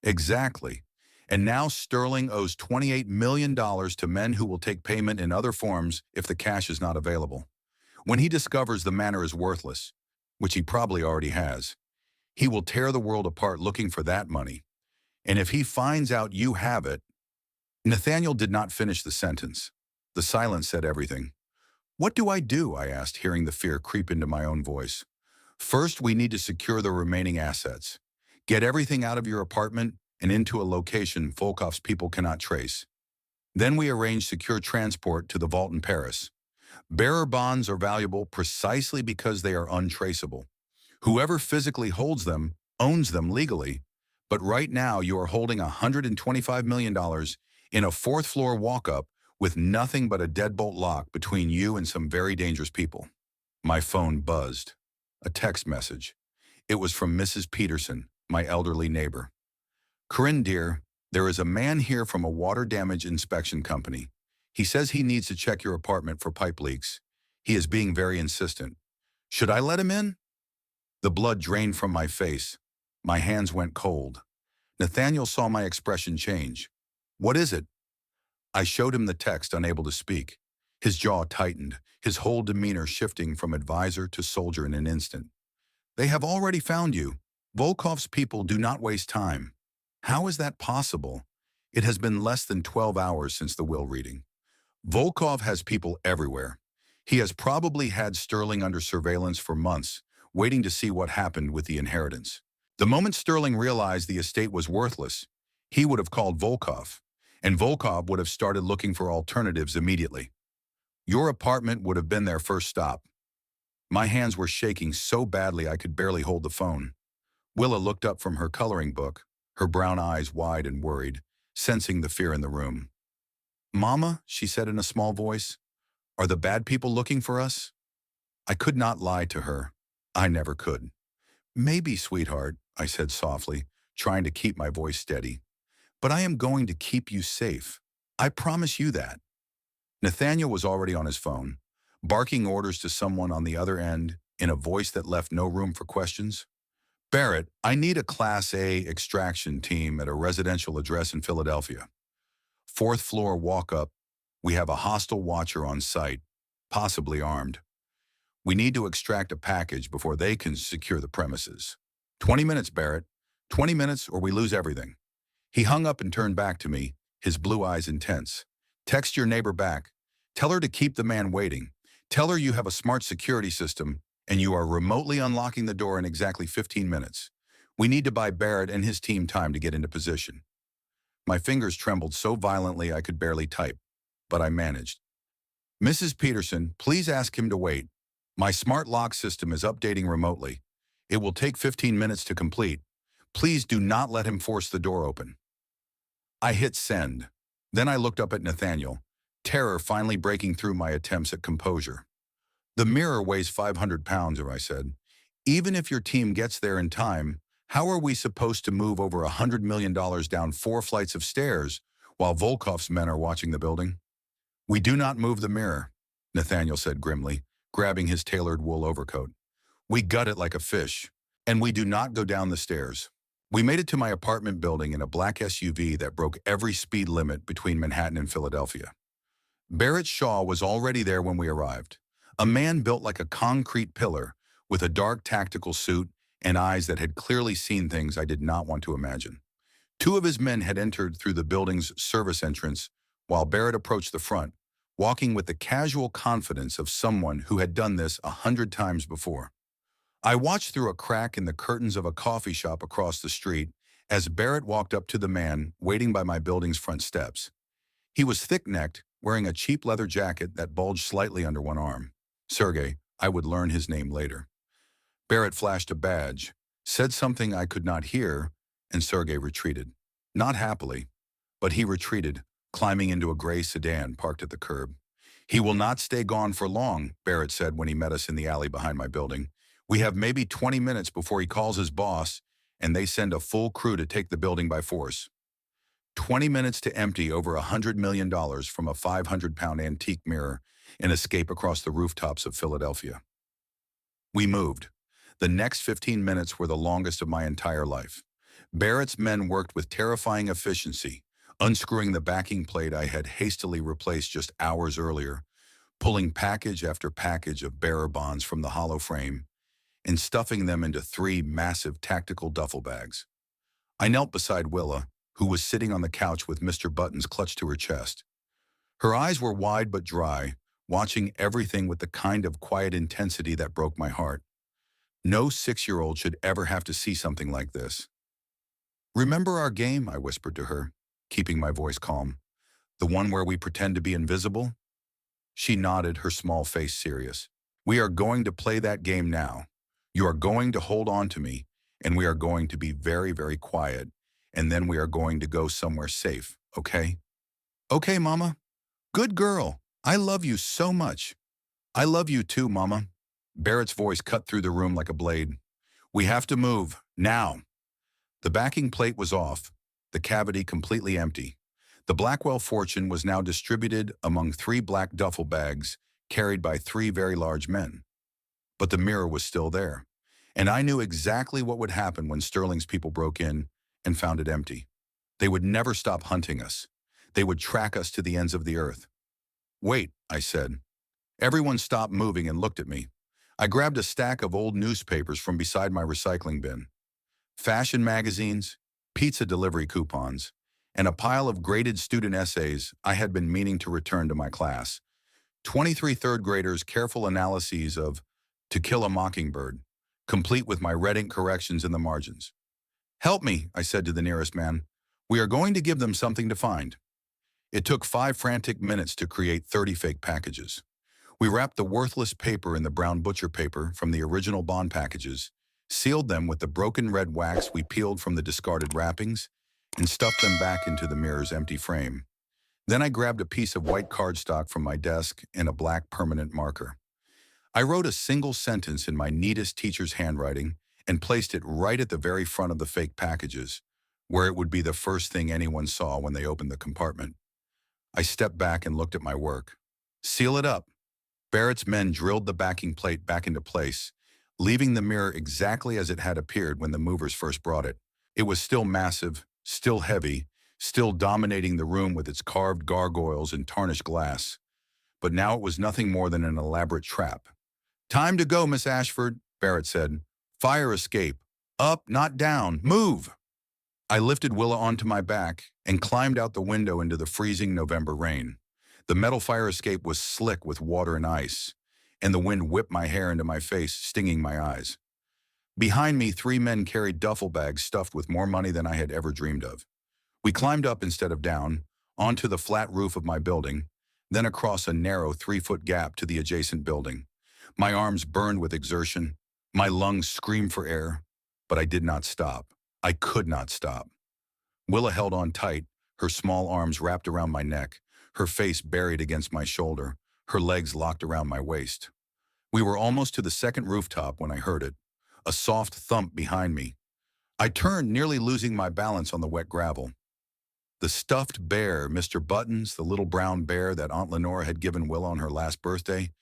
"Exactly. And now Sterling owes $28 million to men who will take payment in other forms if the cash is not available. When he discovers the manor is worthless, which he probably already has, he will tear the world apart looking for that money. And if he finds out you have it—" Nathaniel did not finish the sentence. The silence said everything. "What do I do?" I asked, hearing the fear creep into my own voice. "First, we need to secure the remaining assets. Get everything out of your apartment and into a location Volkov's people cannot trace. Then we arrange secure transport to the vault in Paris. Bearer bonds are valuable precisely because they are untraceable. Whoever physically holds them owns them legally, but right now you are holding $125 million in a fourth-floor walk-up with nothing but a deadbolt lock between you and some very dangerous people." My phone buzzed. A text message. It was from Mrs. Peterson, my elderly neighbor. "Corinne, dear, there is a man here from a water damage inspection company. He says he needs to check your apartment for pipe leaks. He is being very insistent. Should I let him in?" The blood drained from my face. My hands went cold. Nathaniel saw my expression change. "What is it?" I showed him the text, unable to speak. His jaw tightened, his whole demeanor shifting from advisor to soldier in an instant. "They have already found you. Volkov's people do not waste time." "How is that possible? It has been less than 12 hours since the will reading." "Volkov has people everywhere. He has probably had Sterling under surveillance for months, waiting to see what happened with the inheritance. The moment Sterling realized the estate was worthless, he would have called Volkov, and Volkov would have started looking for alternatives immediately. Your apartment would have been their first stop." My hands were shaking so badly I could barely hold the phone. Willa looked up from her coloring book, her brown eyes wide and worried. sensing the fear in the room. "Mama," she said in a small voice, "are the bad people looking for us?" I could not lie to her. I never could. "Maybe, sweetheart," I said softly, trying to keep my voice steady. "But I am going to keep you safe. I promise you that." Nathaniel was already on his phone, barking orders to someone on the other end in a voice that left no room for questions. "Barrett, I need a Class A extraction team at a residential address in Philadelphia. Fourth floor walk-up. We have a hostile watcher on site, possibly armed. We need to extract a package before they can secure the premises. 20 minutes, Barrett. 20 minutes or we lose everything." He hung up and turned back to me, his blue eyes intense. "Text your neighbor back. Tell her to keep the man waiting. Tell her you have a smart security system and you are remotely unlocking the door in exactly 15 minutes. We need to buy Barrett and his team time to get into position." My fingers trembled so violently I could barely type, but I managed. "Mrs. Peterson, please ask him to wait. My smart lock system is updating remotely. It will take 15 minutes to complete. Please do not let him force the door open." I hit send. Then I looked up at Nathaniel, terror finally breaking through my attempts at composure. "The mirror weighs 500 pounds, I said. Even if your team gets there in time, how are we supposed to move over $100 million down 4 flights of stairs while Volkov's men are watching the building?" "We do not move the mirror," Nathaniel said grimly, grabbing his tailored wool overcoat. "We gut it like a fish, and we do not go down the stairs." We made it to my apartment building in a black SUV that broke every speed limit between Manhattan and Philadelphia. Barrett Shaw was already there when we arrived, a man built like a concrete pillar with a dark tactical suit and eyes that had clearly seen things I did not want to imagine. 2 of his men had entered through the building's service entrance while Barrett approached the front, walking with the casual confidence of someone who had done this 100 times before. I watched through a crack in the curtains of a coffee shop across the street as Barrett walked up to the man waiting by my building's front steps. He was thick-necked, wearing a cheap leather jacket that bulged slightly under one arm. Sergey, I would learn his name later. Barrett flashed a badge, said something I could not hear, and Sergey retreated. Not happily, but he retreated, climbing into a gray sedan parked at the curb. "He will not stay gone for long," Barrett said when he met us in the alley behind my building. "We have maybe 20 minutes before he calls his boss, and they send a full crew to take the building by force." 20 minutes to empty over $100 million from a 500-pound antique mirror and escape across the rooftops of Philadelphia. We moved. The next 15 minutes were the longest of my entire life. Barrett's men worked with terrifying efficiency, unscrewing the backing plate I had hastily replaced just hours earlier, pulling package after package of bearer bonds from the hollow frame, and stuffing them into 3 massive tactical duffel bags. I knelt beside Willa, who was sitting on the couch with Mr. Buttons clutched to her chest. Her eyes were wide but dry, watching everything with the kind of quiet intensity that broke my heart. No 6-year-old should ever have to see something like this. "Remember our game?" I whispered to her, keeping my voice calm. "The one where we pretend to be invisible?" She nodded, her small face serious. "We are going to play that game now. You are going to hold on to me, and we are going to be very, very quiet, and then we are going to go somewhere safe, okay?" "Okay, Mama. Good girl. I love you so much." "I love you too, Mama." Barrett's voice cut through the room like a blade. "We have to move, now." The backing plate was off, the cavity completely empty. The Blackwell fortune was now distributed among 3 black duffel bags carried by 3 very large men. But the mirror was still there, and I knew exactly what would happen when Sterling's people broke in and found it empty. They would never stop hunting us. They would track us to the ends of the earth. "Wait," I said. Everyone stopped moving and looked at me. I grabbed a stack of old newspapers from beside my recycling bin. Fashion magazines, pizza delivery coupons, and a pile of graded student essays I had been meaning to return to my class. 23 third graders' careful analyses of To Kill a Mockingbird, complete with my red ink corrections in the margins. "Help me," I said to the nearest man. "We are going to give them something to find." It took 5 frantic minutes to create 30 fake packages. We wrapped the worthless paper in the brown butcher paper from the original bond packages, sealed them with the broken red wax we peeled from the discarded wrappings, and stuffed them back into the mirror's empty frame. Then I grabbed a piece of white cardstock from my desk and a black permanent marker. I wrote a single sentence in my neatest teacher's handwriting and placed it right at the very front of the fake packages, where it would be the first thing anyone saw when they opened the compartment. I stepped back and looked at my work. Seal it up. Barrett's men drilled the backing plate back into place, leaving the mirror exactly as it had appeared when the movers first brought it. It was still massive, still heavy, still dominating the room with its carved gargoyles and tarnished glass. But now it was nothing more than an elaborate trap. "Time to go, Miss Ashford," Barrett said. "Fire escape. Up, not down. Move!" I lifted Willa onto my back and climbed out the window into the freezing November rain. The metal fire escape was slick with water and ice, and the wind whipped my hair into my face, stinging my eyes. Behind me, 3 men carried duffel bags stuffed with more money than I had ever dreamed of. We climbed up instead of down, onto the flat roof of my building, then across a narrow 3-foot gap to the adjacent building. My arms burned with exertion, my lungs screamed for air, but I did not stop. I could not stop. Willa held on tight, her small arms wrapped around my neck, her face buried against my shoulder, her legs locked around my waist. We were almost to the second rooftop when I heard it, a soft thump behind me. I turned, nearly losing my balance on the wet gravel. The stuffed bear, Mr. Buttons, the little brown bear that Aunt Lenora had given Willa on her last birthday,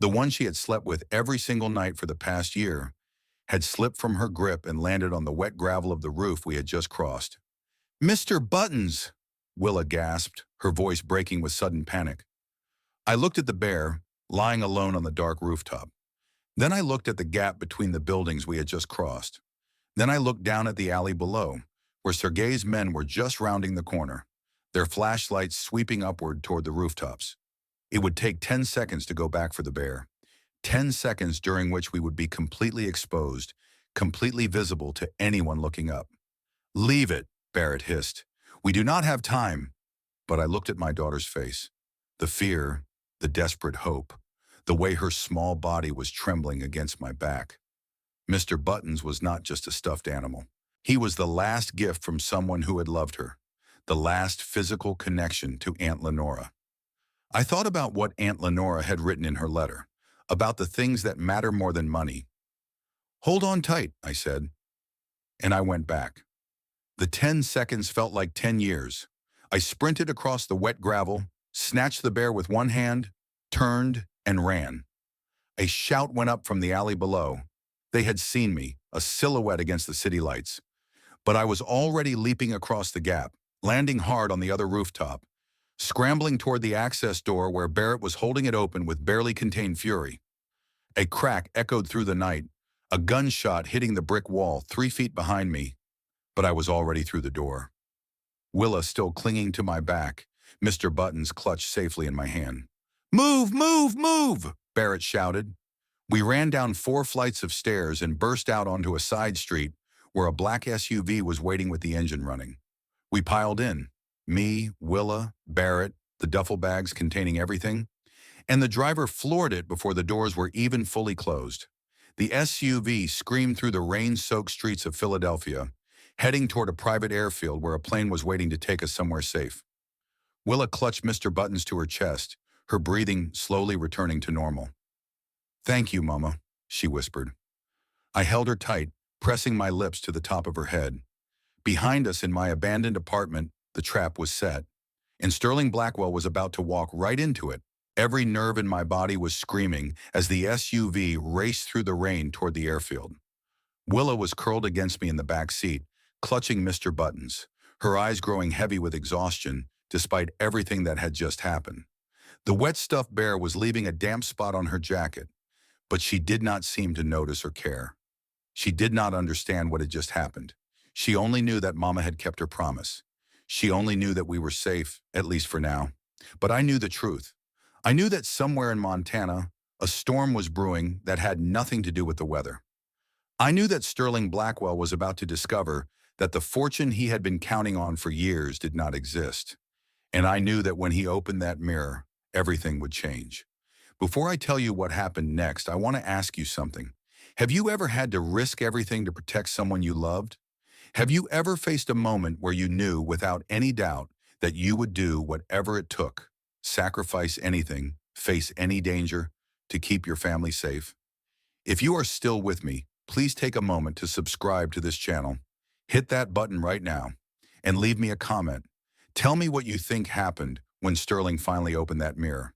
the one she had slept with every single night for the past year, had slipped from her grip and landed on the wet gravel of the roof we had just crossed. "Mr. Buttons!" Willa gasped, her voice breaking with sudden panic. I looked at the bear, lying alone on the dark rooftop. Then I looked at the gap between the buildings we had just crossed. Then I looked down at the alley below, where Sergei's men were just rounding the corner, their flashlights sweeping upward toward the rooftops. It would take 10 seconds to go back for the bear. 10 seconds during which we would be completely exposed, completely visible to anyone looking up. "Leave it," Barrett hissed. "We do not have time." But I looked at my daughter's face. The fear, the desperate hope, the way her small body was trembling against my back. Mr. Buttons was not just a stuffed animal. He was the last gift from someone who had loved her, the last physical connection to Aunt Lenora. I thought about what Aunt Lenora had written in her letter, about the things that matter more than money. "Hold on tight," I said, and I went back. The 10 seconds felt like 10 years. I sprinted across the wet gravel, snatched the bear with one hand, turned, and ran. A shout went up from the alley below. They had seen me, a silhouette against the city lights. But I was already leaping across the gap, landing hard on the other rooftop, scrambling toward the access door where Barrett was holding it open with barely contained fury. A crack echoed through the night, a gunshot hitting the brick wall 3 feet behind me, but I was already through the door. Willa still clinging to my back, Mr. Buttons clutched safely in my hand. "Move, move, move!" Barrett shouted. We ran down 4 flights of stairs and burst out onto a side street where a black SUV was waiting with the engine running. We piled in, me, Willa, Barrett, the duffel bags containing everything, and the driver floored it before the doors were even fully closed. The SUV screamed through the rain-soaked streets of Philadelphia, heading toward a private airfield where a plane was waiting to take us somewhere safe. Willa clutched Mr. Buttons to her chest, her breathing slowly returning to normal. "Thank you, Mama," she whispered. I held her tight, pressing my lips to the top of her head. Behind us in my abandoned apartment, the trap was set, and Sterling Blackwell was about to walk right into it. Every nerve in my body was screaming as the SUV raced through the rain toward the airfield. Willa was curled against me in the back seat, clutching Mr. Buttons, her eyes growing heavy with exhaustion despite everything that had just happened. The wet stuffed bear was leaving a damp spot on her jacket, but she did not seem to notice or care. She did not understand what had just happened. She only knew that Mama had kept her promise. She only knew that we were safe, at least for now. But I knew the truth. I knew that somewhere in Montana, a storm was brewing that had nothing to do with the weather. I knew that Sterling Blackwell was about to discover that the fortune he had been counting on for years did not exist. And I knew that when he opened that mirror, everything would change. Before I tell you what happened next, I want to ask you something. Have you ever had to risk everything to protect someone you loved? Have you ever faced a moment where you knew without any doubt that you would do whatever it took, sacrifice anything, face any danger to keep your family safe? If you are still with me, please take a moment to subscribe to this channel. Hit that button right now and leave me a comment. Tell me what you think happened when Sterling finally opened that mirror.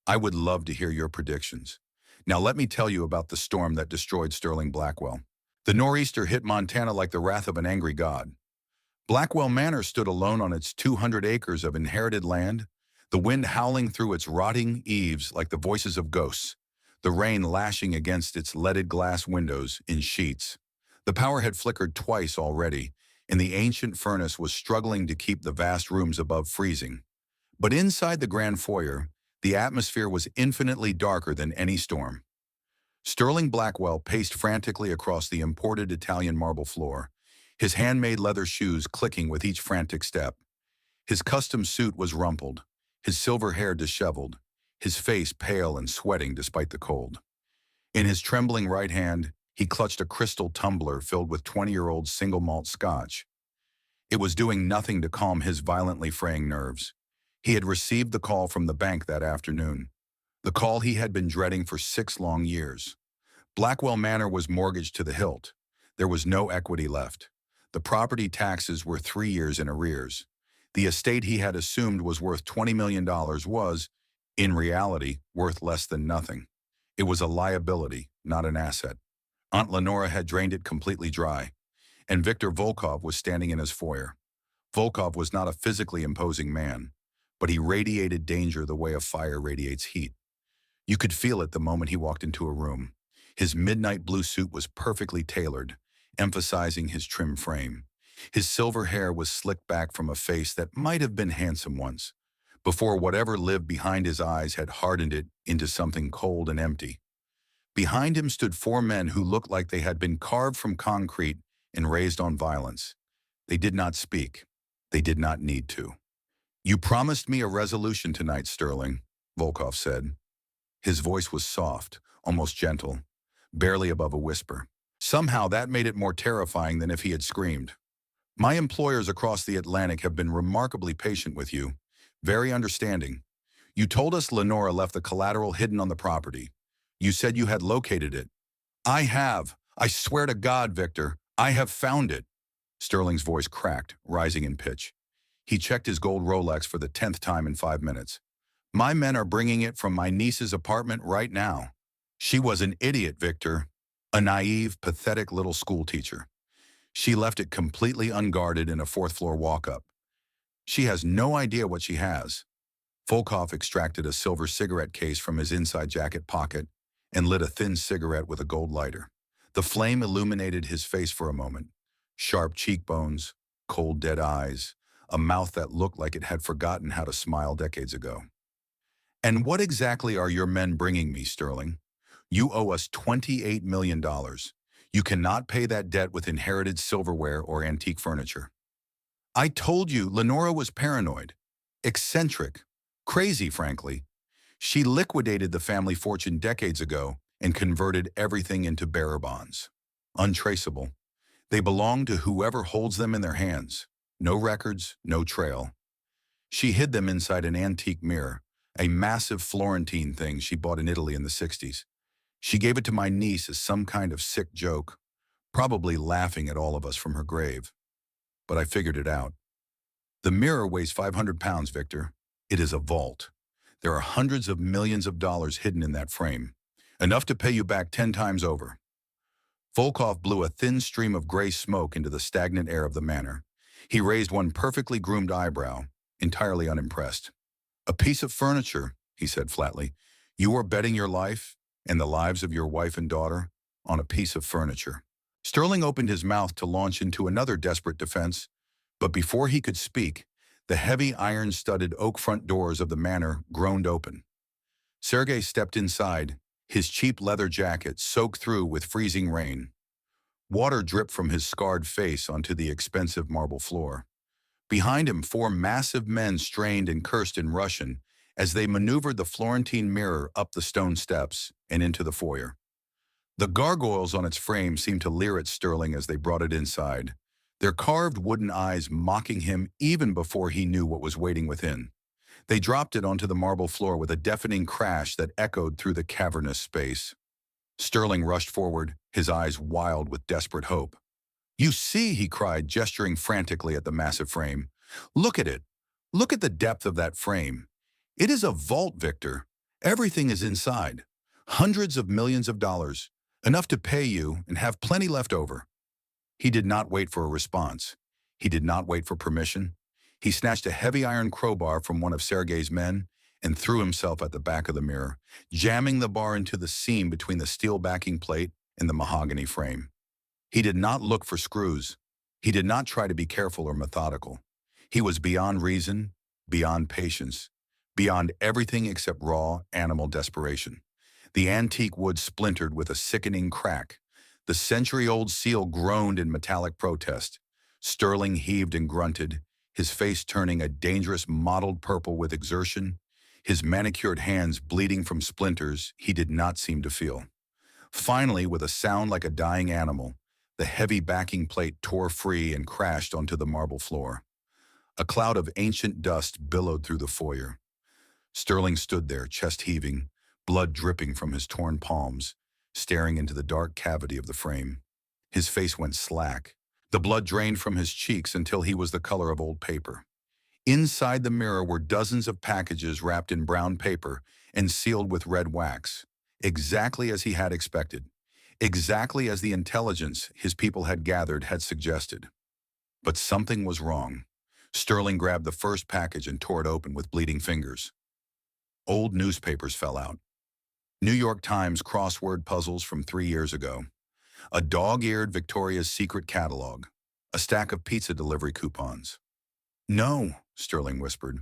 I would love to hear your predictions. Now let me tell you about the storm that destroyed Sterling Blackwell. The nor'easter hit Montana like the wrath of an angry god. Blackwell Manor stood alone on its 200 acres of inherited land, the wind howling through its rotting eaves like the voices of ghosts, the rain lashing against its leaded glass windows in sheets. The power had flickered twice already, and the ancient furnace was struggling to keep the vast rooms above freezing. But inside the grand foyer, the atmosphere was infinitely darker than any storm. Sterling Blackwell paced frantically across the imported Italian marble floor, his handmade leather shoes clicking with each frantic step. His custom suit was rumpled, his silver hair disheveled, his face pale and sweating despite the cold. In his trembling right hand, he clutched a crystal tumbler filled with 20-year-old single malt scotch. It was doing nothing to calm his violently fraying nerves. He had received the call from the bank that afternoon, the call he had been dreading for 6 long years. Blackwell Manor was mortgaged to the hilt. There was no equity left. The property taxes were 3 years in arrears. The estate he had assumed was worth $20 million was, in reality, worth less than nothing. It was a liability, not an asset. Aunt Lenora had drained it completely dry, and Viktor Volkov was standing in his foyer. Volkov was not a physically imposing man, but he radiated danger the way a fire radiates heat. You could feel it the moment he walked into a room. His midnight blue suit was perfectly tailored, emphasizing his trim frame. His silver hair was slicked back from a face that might have been handsome once, before whatever lived behind his eyes had hardened it into something cold and empty. Behind him stood 4 men who looked like they had been carved from concrete and raised on violence. They did not speak. They did not need to. "You promised me a resolution tonight, Sterling," Volkov said. His voice was soft, almost gentle, barely above a whisper. Somehow that made it more terrifying than if he had screamed. "My employers across the Atlantic have been remarkably patient with you, very understanding. You told us Lenora left the collateral hidden on the property. You said you had located it." "I have. I swear to God, Victor, I have found it." Sterling's voice cracked, rising in pitch. He checked his gold Rolex for the 10th time in 5 minutes. "My men are bringing it from my niece's apartment right now. She was an idiot, Victor. A naive, pathetic little schoolteacher. She left it completely unguarded in a 4th-floor walk-up. She has no idea what she has." Volkov extracted a silver cigarette case from his inside jacket pocket and lit a thin cigarette with a gold lighter. The flame illuminated his face for a moment. Sharp cheekbones, cold, dead eyes, a mouth that looked like it had forgotten how to smile decades ago. "And what exactly are your men bringing me, Sterling? You owe us $28 million. You cannot pay that debt with inherited silverware or antique furniture." "I told you Lenora was paranoid, eccentric, crazy, frankly. She liquidated the family fortune decades ago and converted everything into bearer bonds. Untraceable. They belong to whoever holds them in their hands. No records, no trail. She hid them inside an antique mirror, a massive Florentine thing she bought in Italy in the 60s. She gave it to my niece as some kind of sick joke, probably laughing at all of us from her grave. But I figured it out. The mirror weighs 500 pounds, Victor. It is a vault. There are hundreds of millions of dollars hidden in that frame, enough to pay you back 10 times over." Volkov blew a thin stream of gray smoke into the stagnant air of the manor. He raised one perfectly groomed eyebrow, entirely unimpressed. "A piece of furniture," he said flatly. "You are betting your life and the lives of your wife and daughter on a piece of furniture." Sterling opened his mouth to launch into another desperate defense, but before he could speak, the heavy iron-studded oak front doors of the manor groaned open. Sergei stepped inside, his cheap leather jacket soaked through with freezing rain. Water dripped from his scarred face onto the expensive marble floor. Behind him, 4 massive men strained and cursed in Russian as they maneuvered the Florentine mirror up the stone steps and into the foyer. The gargoyles on its frame seemed to leer at Sterling as they brought it inside, their carved wooden eyes mocking him even before he knew what was waiting within. They dropped it onto the marble floor with a deafening crash that echoed through the cavernous space. Sterling rushed forward, his eyes wild with desperate hope. "You see," he cried, gesturing frantically at the massive frame. "Look at it. Look at the depth of that frame. It is a vault, Victor. Everything is inside. Hundreds of millions of dollars. Enough to pay you and have plenty left over." He did not wait for a response. He did not wait for permission. He snatched a heavy iron crowbar from one of Sergei's men and threw himself at the back of the mirror, jamming the bar into the seam between the steel backing plate and the mahogany frame. He did not look for screws. He did not try to be careful or methodical. He was beyond reason, beyond patience, beyond everything except raw animal desperation. The antique wood splintered with a sickening crack. The century-old seal groaned in metallic protest. Sterling heaved and grunted, his face turning a dangerous mottled purple with exertion, his manicured hands bleeding from splinters he did not seem to feel. Finally, with a sound like a dying animal, the heavy backing plate tore free and crashed onto the marble floor. A cloud of ancient dust billowed through the foyer. Sterling stood there, chest heaving, blood dripping from his torn palms, staring into the dark cavity of the frame. His face went slack. The blood drained from his cheeks until he was the color of old paper. Inside the mirror were dozens of packages wrapped in brown paper and sealed with red wax, exactly as he had expected, exactly as the intelligence his people had gathered had suggested. But something was wrong. Sterling grabbed the first package and tore it open with bleeding fingers. Old newspapers fell out. New York Times crossword puzzles from 3 years ago. A dog-eared Victoria's Secret catalog. A stack of pizza delivery coupons. "No," Sterling whispered.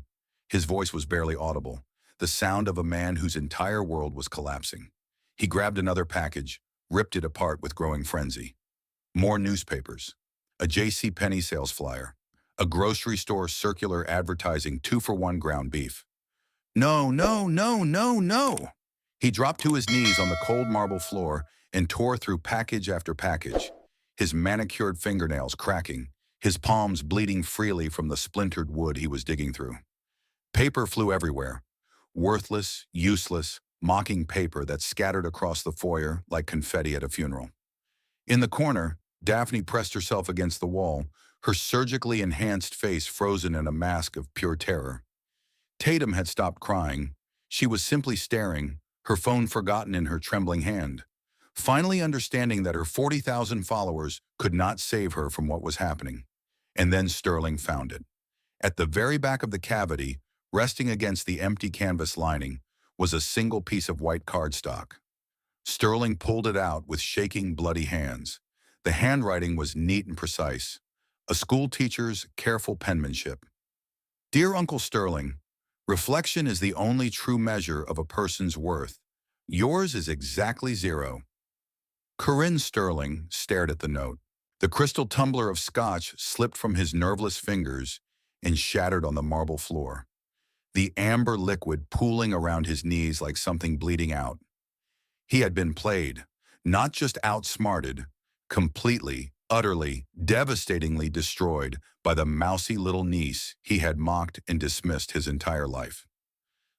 His voice was barely audible, the sound of a man whose entire world was collapsing. He grabbed another package, ripped it apart with growing frenzy. More newspapers. A J.C. Penney sales flyer. A grocery store circular advertising 2-for-1 ground beef. "No, no, no, no, no!" He dropped to his knees on the cold marble floor and tore through package after package, his manicured fingernails cracking, his palms bleeding freely from the splintered wood he was digging through. Paper flew everywhere. Worthless, useless, mocking paper that scattered across the foyer like confetti at a funeral. In the corner, Daphne pressed herself against the wall, her surgically enhanced face frozen in a mask of pure terror. Tatum had stopped crying. She was simply staring, her phone forgotten in her trembling hand, finally understanding that her 40,000 followers could not save her from what was happening. And then Sterling found it. At the very back of the cavity, resting against the empty canvas lining, was a single piece of white cardstock. Sterling pulled it out with shaking, bloody hands. The handwriting was neat and precise, a school teacher's careful penmanship. "Dear Uncle Sterling, reflection is the only true measure of a person's worth. Yours is exactly 0. Corinne Sterling stared at the note. The crystal tumbler of scotch slipped from his nerveless fingers and shattered on the marble floor, the amber liquid pooling around his knees like something bleeding out. He had been played, not just outsmarted, completely, utterly, devastatingly destroyed by the mousy little niece he had mocked and dismissed his entire life.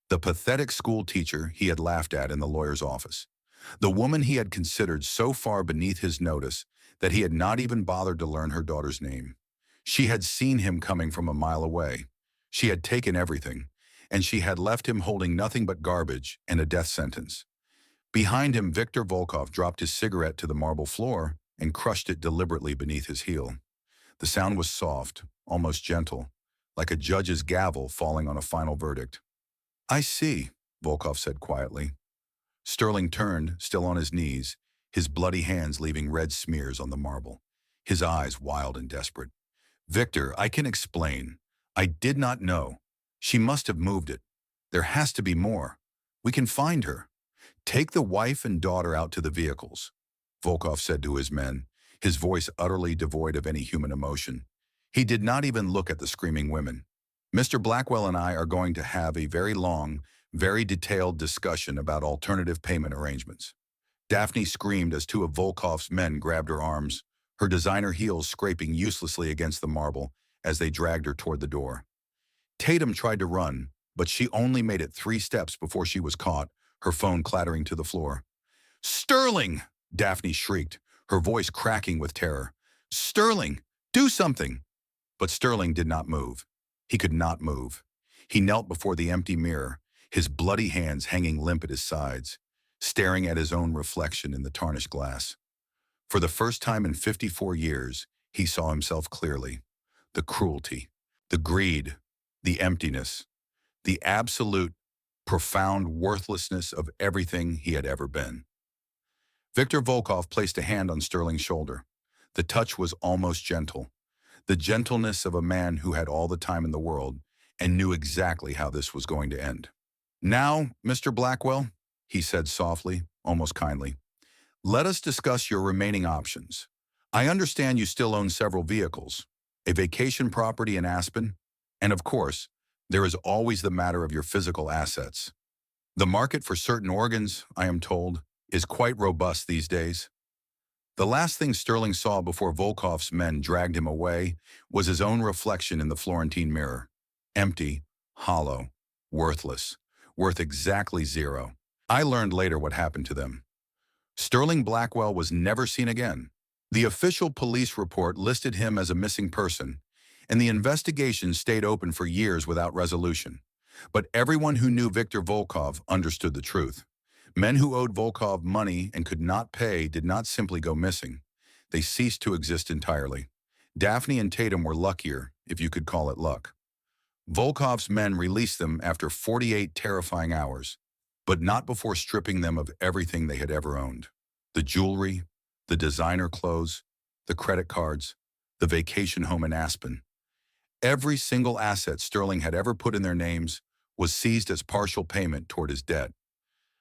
The pathetic school teacher he had laughed at in the lawyer's office. The woman he had considered so far beneath his notice that he had not even bothered to learn her daughter's name. She had seen him coming from a mile away. She had taken everything, and she had left him holding nothing but garbage and a death sentence. Behind him, Viktor Volkov dropped his cigarette to the marble floor and crushed it deliberately beneath his heel. The sound was soft, almost gentle, like a judge's gavel falling on a final verdict. "I see," Volkov said quietly. Sterling turned, still on his knees, his bloody hands leaving red smears on the marble, his eyes wild and desperate. "Victor, I can explain. I did not know. She must have moved it. There has to be more. We can find her. Take the wife and daughter out to the vehicles," Volkov said to his men, his voice utterly devoid of any human emotion. He did not even look at the screaming women. "Mr. Blackwell and I are going to have a very long, very detailed discussion about alternative payment arrangements." Daphne screamed as 2 of Volkov's men grabbed her arms, her designer heels scraping uselessly against the marble as they dragged her toward the door. Tatum tried to run, but she only made it 3 steps before she was caught, her phone clattering to the floor. "Sterling!" Daphne shrieked, her voice cracking with terror. "Sterling, do something!" But Sterling did not move. He could not move. He knelt before the empty mirror, his bloody hands hanging limp at his sides, staring at his own reflection in the tarnished glass. For the first time in 54 years, he saw himself clearly. The cruelty, the greed, the emptiness, the absolute, profound worthlessness of everything he had ever been. Viktor Volkov placed a hand on Sterling's shoulder. The touch was almost gentle, the gentleness of a man who had all the time in the world and knew exactly how this was going to end. "Now, Mr. Blackwell," he said softly, almost kindly, "let us discuss your remaining options. I understand you still own several vehicles, a vacation property in Aspen, and of course, there is always the matter of your physical assets. The market for certain organs, I am told, is quite robust these days." The last thing Sterling saw before Volkov's men dragged him away was his own reflection in the Florentine mirror. Empty, hollow, worthless, worth exactly zero. I learned later what happened to them. Sterling Blackwell was never seen again. The official police report listed him as a missing person, and the investigation stayed open for years without resolution. But everyone who knew Viktor Volkov understood the truth. Men who owed Volkov money and could not pay did not simply go missing. They ceased to exist entirely. Daphne and Tatum were luckier, if you could call it luck. Volkov's men released them after 48 terrifying hours, but not before stripping them of everything they had ever owned. The jewelry, the designer clothes, the credit cards, the vacation home in Aspen. Every single asset Sterling had ever put in their names was seized as partial payment toward his debt.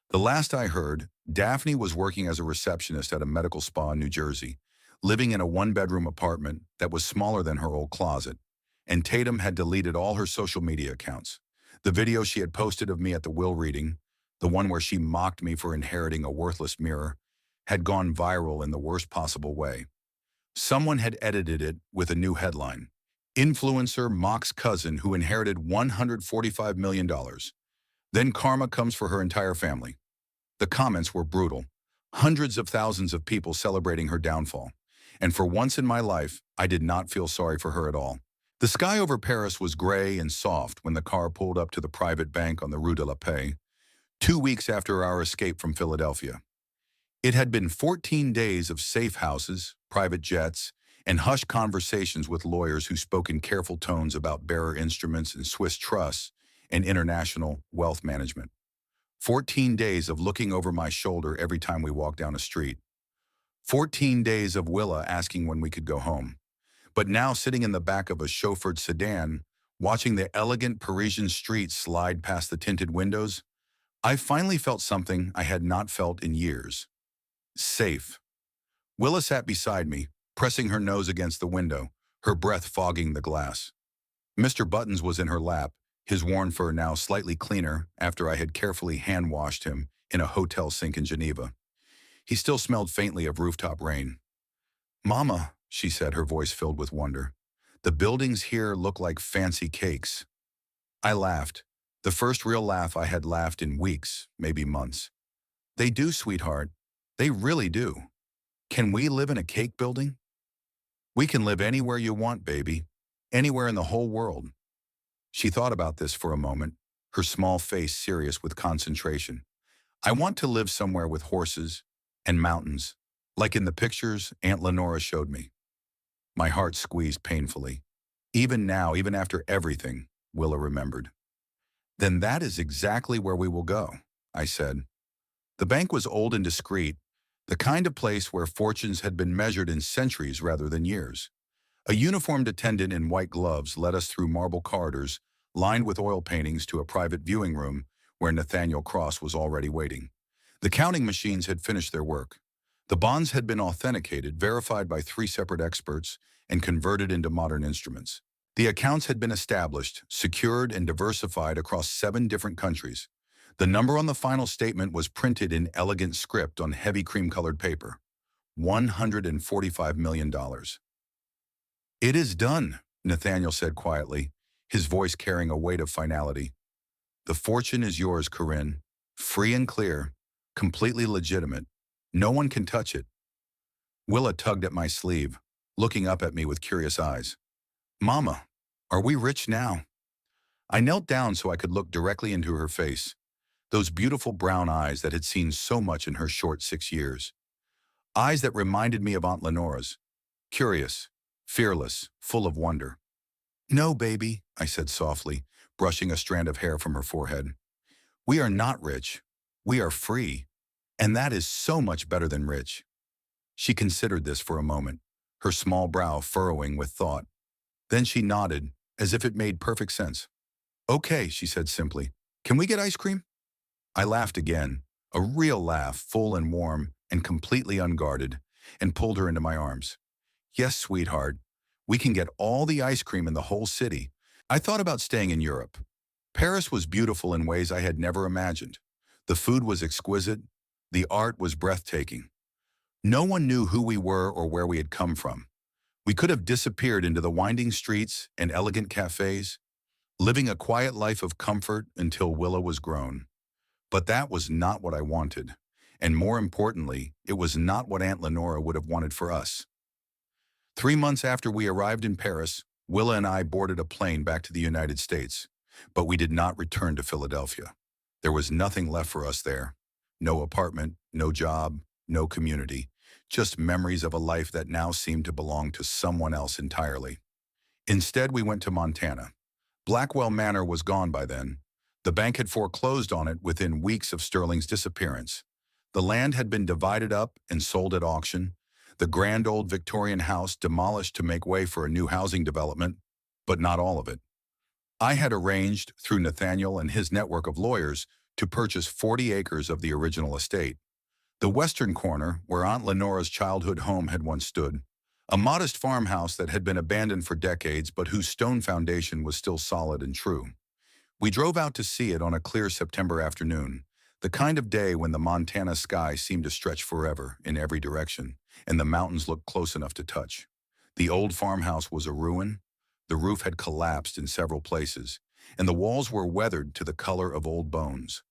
The last I heard, Daphne was working as a receptionist at a medical spa in New Jersey, living in a one-bedroom apartment that was smaller than her old closet, and Tatum had deleted all her social media accounts. The video she had posted of me at the will reading, the one where she mocked me for inheriting a worthless mirror, had gone viral in the worst possible way. Someone had edited it with a new headline: "Influencer mocks cousin who inherited $145 million. Then karma comes for her entire family." The comments were brutal. Hundreds of thousands of people celebrating her downfall. And for once in my life, I did not feel sorry for her at all. The sky over Paris was gray and soft when the car pulled up to the private bank on the Rue de la Paix, 2 weeks after our escape from Philadelphia. It had been 14 days of safe houses, private jets, and hushed conversations with lawyers who spoke in careful tones about bearer instruments and Swiss trusts and international wealth management. 14 days of looking over my shoulder every time we walked down a street. 14 days of Willa asking when we could go home. But now sitting in the back of a chauffeured sedan, watching the elegant Parisian streets slide past the tinted windows, I finally felt something I had not felt in years. Safe. Willa sat beside me, pressing her nose against the window, her breath fogging the glass. Mr. Buttons was in her lap, his worn fur now slightly cleaner after I had carefully hand-washed him in a hotel sink in Geneva. He still smelled faintly of rooftop rain. "Mama," she said, her voice filled with wonder, "the buildings here look like fancy cakes." I laughed, the first real laugh I had laughed in weeks, maybe months. "They do, sweetheart. They really do. Can we live in a cake building?" "We can live anywhere you want, baby. Anywhere in the whole world." She thought about this for a moment, her small face serious with concentration. "I want to live somewhere with horses and mountains, like in the pictures Aunt Lenora showed me." My heart squeezed painfully. Even now, even after everything, Willa remembered. "Then that is exactly where we will go," I said. The bank was old and discreet, the kind of place where fortunes had been measured in centuries rather than years. A uniformed attendant in white gloves led us through marble corridors lined with oil paintings to a private viewing room where Nathaniel Cross was already waiting. The counting machines had finished their work. The bonds had been authenticated, verified by 3 separate experts, and converted into modern instruments. The accounts had been established, secured, and diversified across 7 different countries. The number on the final statement was printed in elegant script on heavy cream-colored paper. $145 million. It is done, Nathaniel said quietly, his voice carrying a weight of finality. The fortune is yours, Corinne. Free and clear, completely legitimate. No one can touch it. Willa tugged at my sleeve, looking up at me with curious eyes. Mama, are we rich now? I knelt down so I could look directly into her face, those beautiful brown eyes that had seen so much in her short 6 years. Eyes that reminded me of Aunt Lenora's, curious, fearless, full of wonder. No, baby, I said softly, brushing a strand of hair from her forehead. We are not rich. We are free. And that is so much better than rich. She considered this for a moment, her small brow furrowing with thought. Then she nodded, as if it made perfect sense. Okay, she said simply. Can we get ice cream? I laughed again, a real laugh, full and warm and completely unguarded, and pulled her into my arms. Yes, sweetheart. We can get all the ice cream in the whole city. I thought about staying in Europe. Paris was beautiful in ways I had never imagined. The food was exquisite. The art was breathtaking. No one knew who we were or where we had come from. We could have disappeared into the winding streets and elegant cafes, living a quiet life of comfort until Willa was grown. But that was not what I wanted. And more importantly, it was not what Aunt Lenora would have wanted for us. 3 months after we arrived in Paris, Willa and I boarded a plane back to the United States. But we did not return to Philadelphia. There was nothing left for us there. No apartment, no job, no community. Just memories of a life that now seemed to belong to someone else entirely. Instead, we went to Montana. Blackwell Manor was gone by then. The bank had foreclosed on it within weeks of Sterling's disappearance. The land had been divided up and sold at auction. The grand old Victorian house demolished to make way for a new housing development, but not all of it. I had arranged, through Nathaniel and his network of lawyers, to purchase 40 acres of the original estate. The western corner, where Aunt Lenora's childhood home had once stood, a modest farmhouse that had been abandoned for decades but whose stone foundation was still solid and true. We drove out to see it on a clear September afternoon, the kind of day when the Montana sky seemed to stretch forever in every direction, and the mountains looked close enough to touch. The old farmhouse was a ruin. The roof had collapsed in several places, and the walls were weathered to the color of old bones.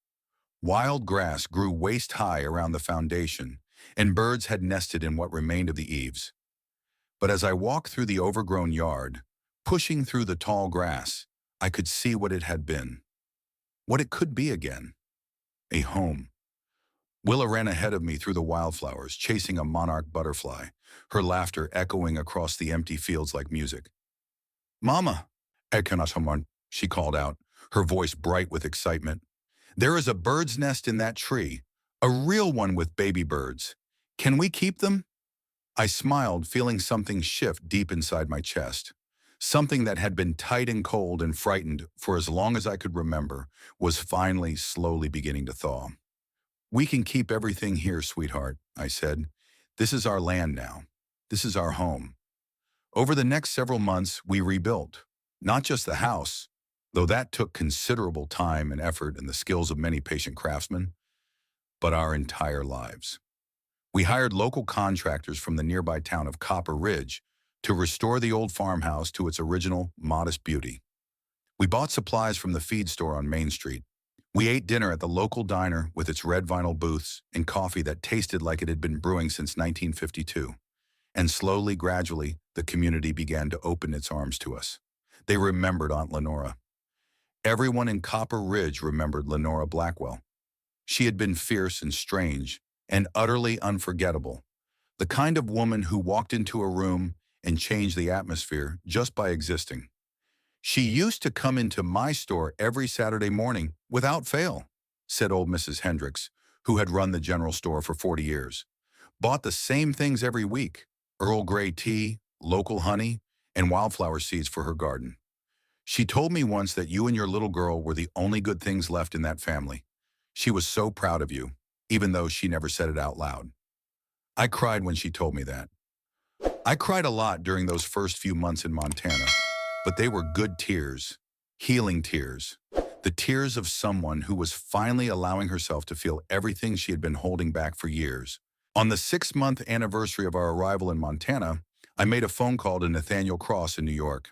Wild grass grew waist-high around the foundation, and birds had nested in what remained of the eaves. But as I walked through the overgrown yard, pushing through the tall grass, I could see what it had been, what it could be again. A home. Willa ran ahead of me through the wildflowers, chasing a monarch butterfly, her laughter echoing across the empty fields like music. Mama, she called out, her voice bright with excitement. There is a bird's nest in that tree, a real one with baby birds. Can we keep them? I smiled, feeling something shift deep inside my chest. Something that had been tight and cold and frightened for as long as I could remember was finally slowly beginning to thaw. We can keep everything here, sweetheart, I said. This is our land now. This is our home. Over the next several months, we rebuilt. Not just the house, though that took considerable time and effort and the skills of many patient craftsmen, but our entire lives. We hired local contractors from the nearby town of Copper Ridge to restore the old farmhouse to its original, modest beauty. We bought supplies from the feed store on Main Street. We ate dinner at the local diner with its red vinyl booths and coffee that tasted like it had been brewing since 1952. And slowly, gradually, the community began to open its arms to us. They remembered Aunt Lenora. Everyone in Copper Ridge remembered Lenora Blackwell. She had been fierce and strange and utterly unforgettable, the kind of woman who walked into a room and changed the atmosphere just by existing. She used to come into my store every Saturday morning without fail, said old Mrs. Hendricks, who had run the general store for 40 years. Bought the same things every week, Earl Grey tea, local honey, and wildflower seeds for her garden. She told me once that you and your little girl were the only good things left in that family. She was so proud of you, even though she never said it out loud. I cried when she told me that. I cried a lot during those first few months in Montana, but they were good tears, healing tears, the tears of someone who was finally allowing herself to feel everything she had been holding back for years, On the 6-month anniversary of our arrival in Montana, I made a phone call to Nathaniel Cross in New York.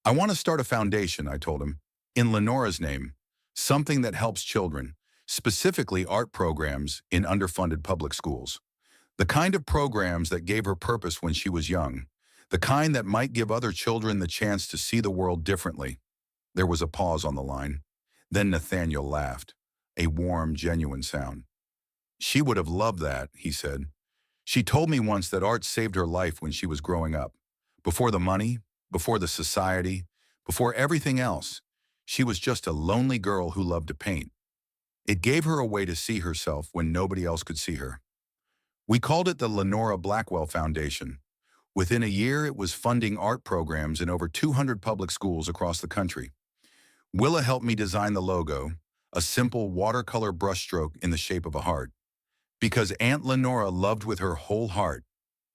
I want to start a foundation, I told him, in Lenora's name, something that helps children, specifically art programs in underfunded public schools. The kind of programs that gave her purpose when she was young, the kind that might give other children the chance to see the world differently. There was a pause on the line. Then Nathaniel laughed, a warm, genuine sound. She would have loved that, he said. She told me once that art saved her life when she was growing up. Before the money, before the society, before everything else, she was just a lonely girl who loved to paint. It gave her a way to see herself when nobody else could see her. We called it the Lenora Blackwell Foundation. Within a year, it was funding art programs in over 200 public schools across the country. Willa helped me design the logo, a simple watercolor brushstroke in the shape of a heart. Because Aunt Lenora loved with her whole heart,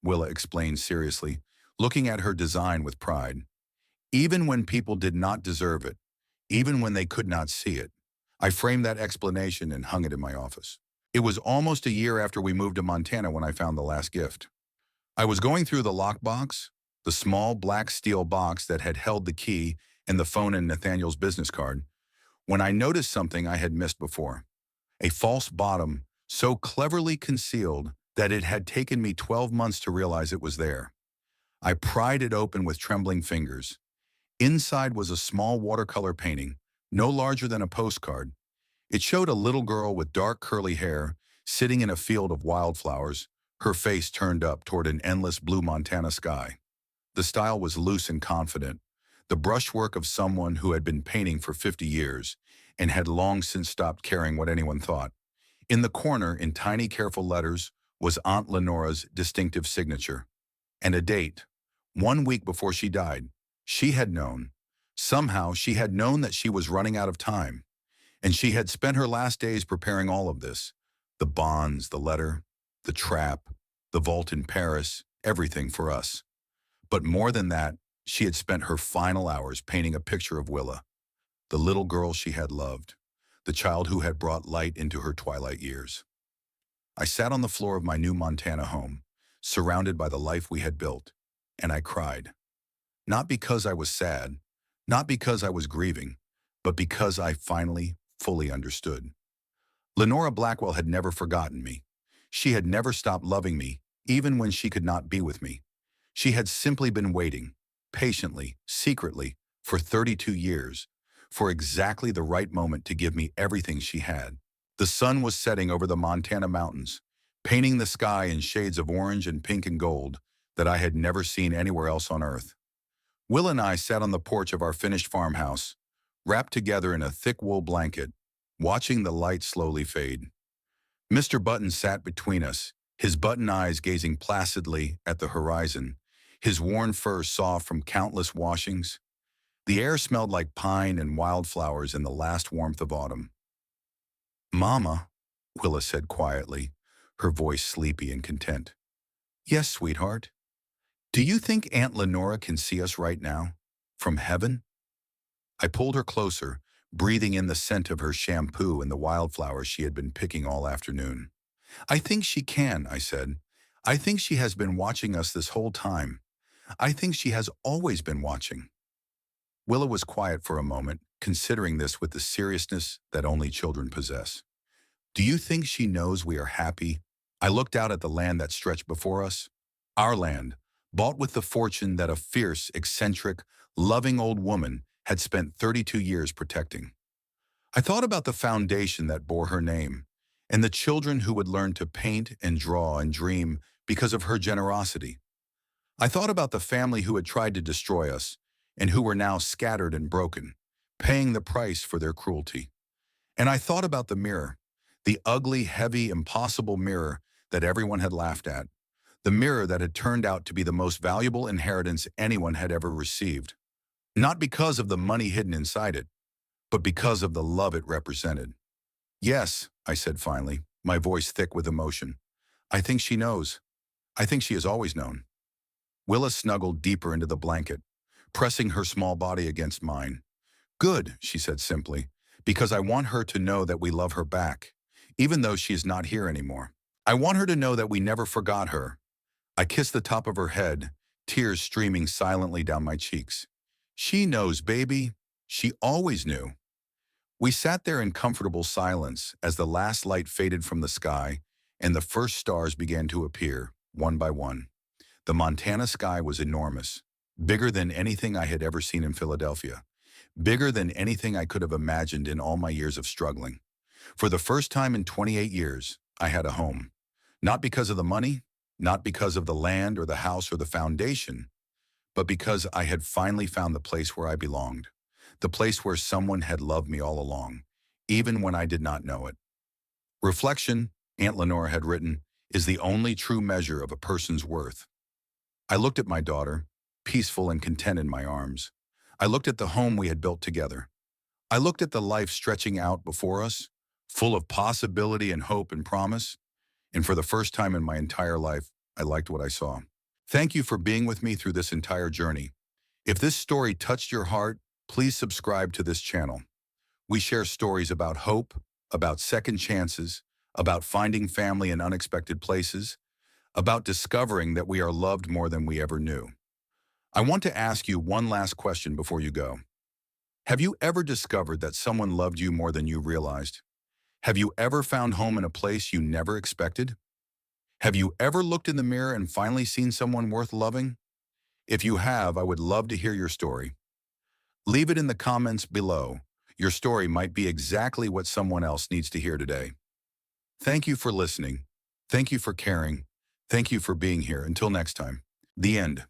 Willa explained seriously, looking at her design with pride. Even when people did not deserve it, even when they could not see it. I framed that explanation and hung it in my office. It was almost a year after we moved to Montana when I found the last gift. I was going through the lockbox, the small black steel box that had held the key and the phone and Nathaniel's business card, when I noticed something I had missed before. A false bottom so cleverly concealed that it had taken me 12 months to realize it was there. I pried it open with trembling fingers. Inside was a small watercolor painting, no larger than a postcard. It showed a little girl with dark curly hair, sitting in a field of wildflowers, her face turned up toward an endless blue Montana sky. The style was loose and confident, the brushwork of someone who had been painting for 50 years and had long since stopped caring what anyone thought. In the corner, in tiny, careful letters, was Aunt Lenora's distinctive signature. And a date. 1 week before she died. She had known. Somehow, she had known that she was running out of time. And she had spent her last days preparing all of this. The bonds, the letter, the trap, the vault in Paris, everything for us. But more than that, she had spent her final hours painting a picture of Willa, the little girl she had loved, the child who had brought light into her twilight years. I sat on the floor of my new Montana home, surrounded by the life we had built, and I cried. Not because I was sad, not because I was grieving, but because I finally, fully understood. Lenora Blackwell had never forgotten me. She had never stopped loving me, even when she could not be with me. She had simply been waiting, patiently, secretly, for 32 years, for exactly the right moment to give me everything she had. The sun was setting over the Montana mountains, painting the sky in shades of orange and pink and gold that I had never seen anywhere else on earth. Will and I sat on the porch of our finished farmhouse, wrapped together in a thick wool blanket, watching the light slowly fade. Mr. Button sat between us, his button eyes gazing placidly at the horizon, his worn fur soft from countless washings. The air smelled like pine and wildflowers in the last warmth of autumn. "Mama," Willa said quietly, her voice sleepy and content. "Yes, sweetheart. Do you think Aunt Lenora can see us right now? From heaven?" I pulled her closer, breathing in the scent of her shampoo and the wildflowers she had been picking all afternoon. "I think she can," I said. "I think she has been watching us this whole time. I think she has always been watching." Willa was quiet for a moment, considering this with the seriousness that only children possess. "Do you think she knows we are happy?" I looked out at the land that stretched before us. Our land, bought with the fortune that a fierce, eccentric, loving old woman had spent 32 years protecting. I thought about the foundation that bore her name, and the children who would learn to paint and draw and dream because of her generosity. I thought about the family who had tried to destroy us, and who were now scattered and broken, paying the price for their cruelty. And I thought about the mirror, the ugly, heavy, impossible mirror that everyone had laughed at, the mirror that had turned out to be the most valuable inheritance anyone had ever received. Not because of the money hidden inside it, but because of the love it represented. "Yes," I said finally, my voice thick with emotion. "I think she knows. I think she has always known." Willa snuggled deeper into the blanket, pressing her small body against mine. "Good," she said simply, "because I want her to know that we love her back, even though she is not here anymore." I want her to know that we never forgot her. I kissed the top of her head, tears streaming silently down my cheeks. She knows, baby. She always knew. We sat there in comfortable silence as the last light faded from the sky and the first stars began to appear, one by one. The Montana sky was enormous, bigger than anything I had ever seen in Philadelphia, bigger than anything I could have imagined in all my years of struggling. For the first time in 28 years, I had a home. Not because of the money, not because of the land or the house or the foundation, but because I had finally found the place where I belonged, the place where someone had loved me all along, even when I did not know it. Reflection, Aunt Lenore had written, is the only true measure of a person's worth. I looked at my daughter, peaceful and content in my arms. I looked at the home we had built together. I looked at the life stretching out before us, full of possibility and hope and promise. And for the first time in my entire life, I liked what I saw. Thank you for being with me through this entire journey. If this story touched your heart, please subscribe to this channel. We share stories about hope, about second chances, about finding family in unexpected places, about discovering that we are loved more than we ever knew. I want to ask you one last question before you go. Have you ever discovered that someone loved you more than you realized? Have you ever found home in a place you never expected? Have you ever looked in the mirror and finally seen someone worth loving? If you have, I would love to hear your story. Leave it in the comments below. Your story might be exactly what someone else needs to hear today. Thank you for listening. Thank you for caring. Thank you for being here. Until next time. The end.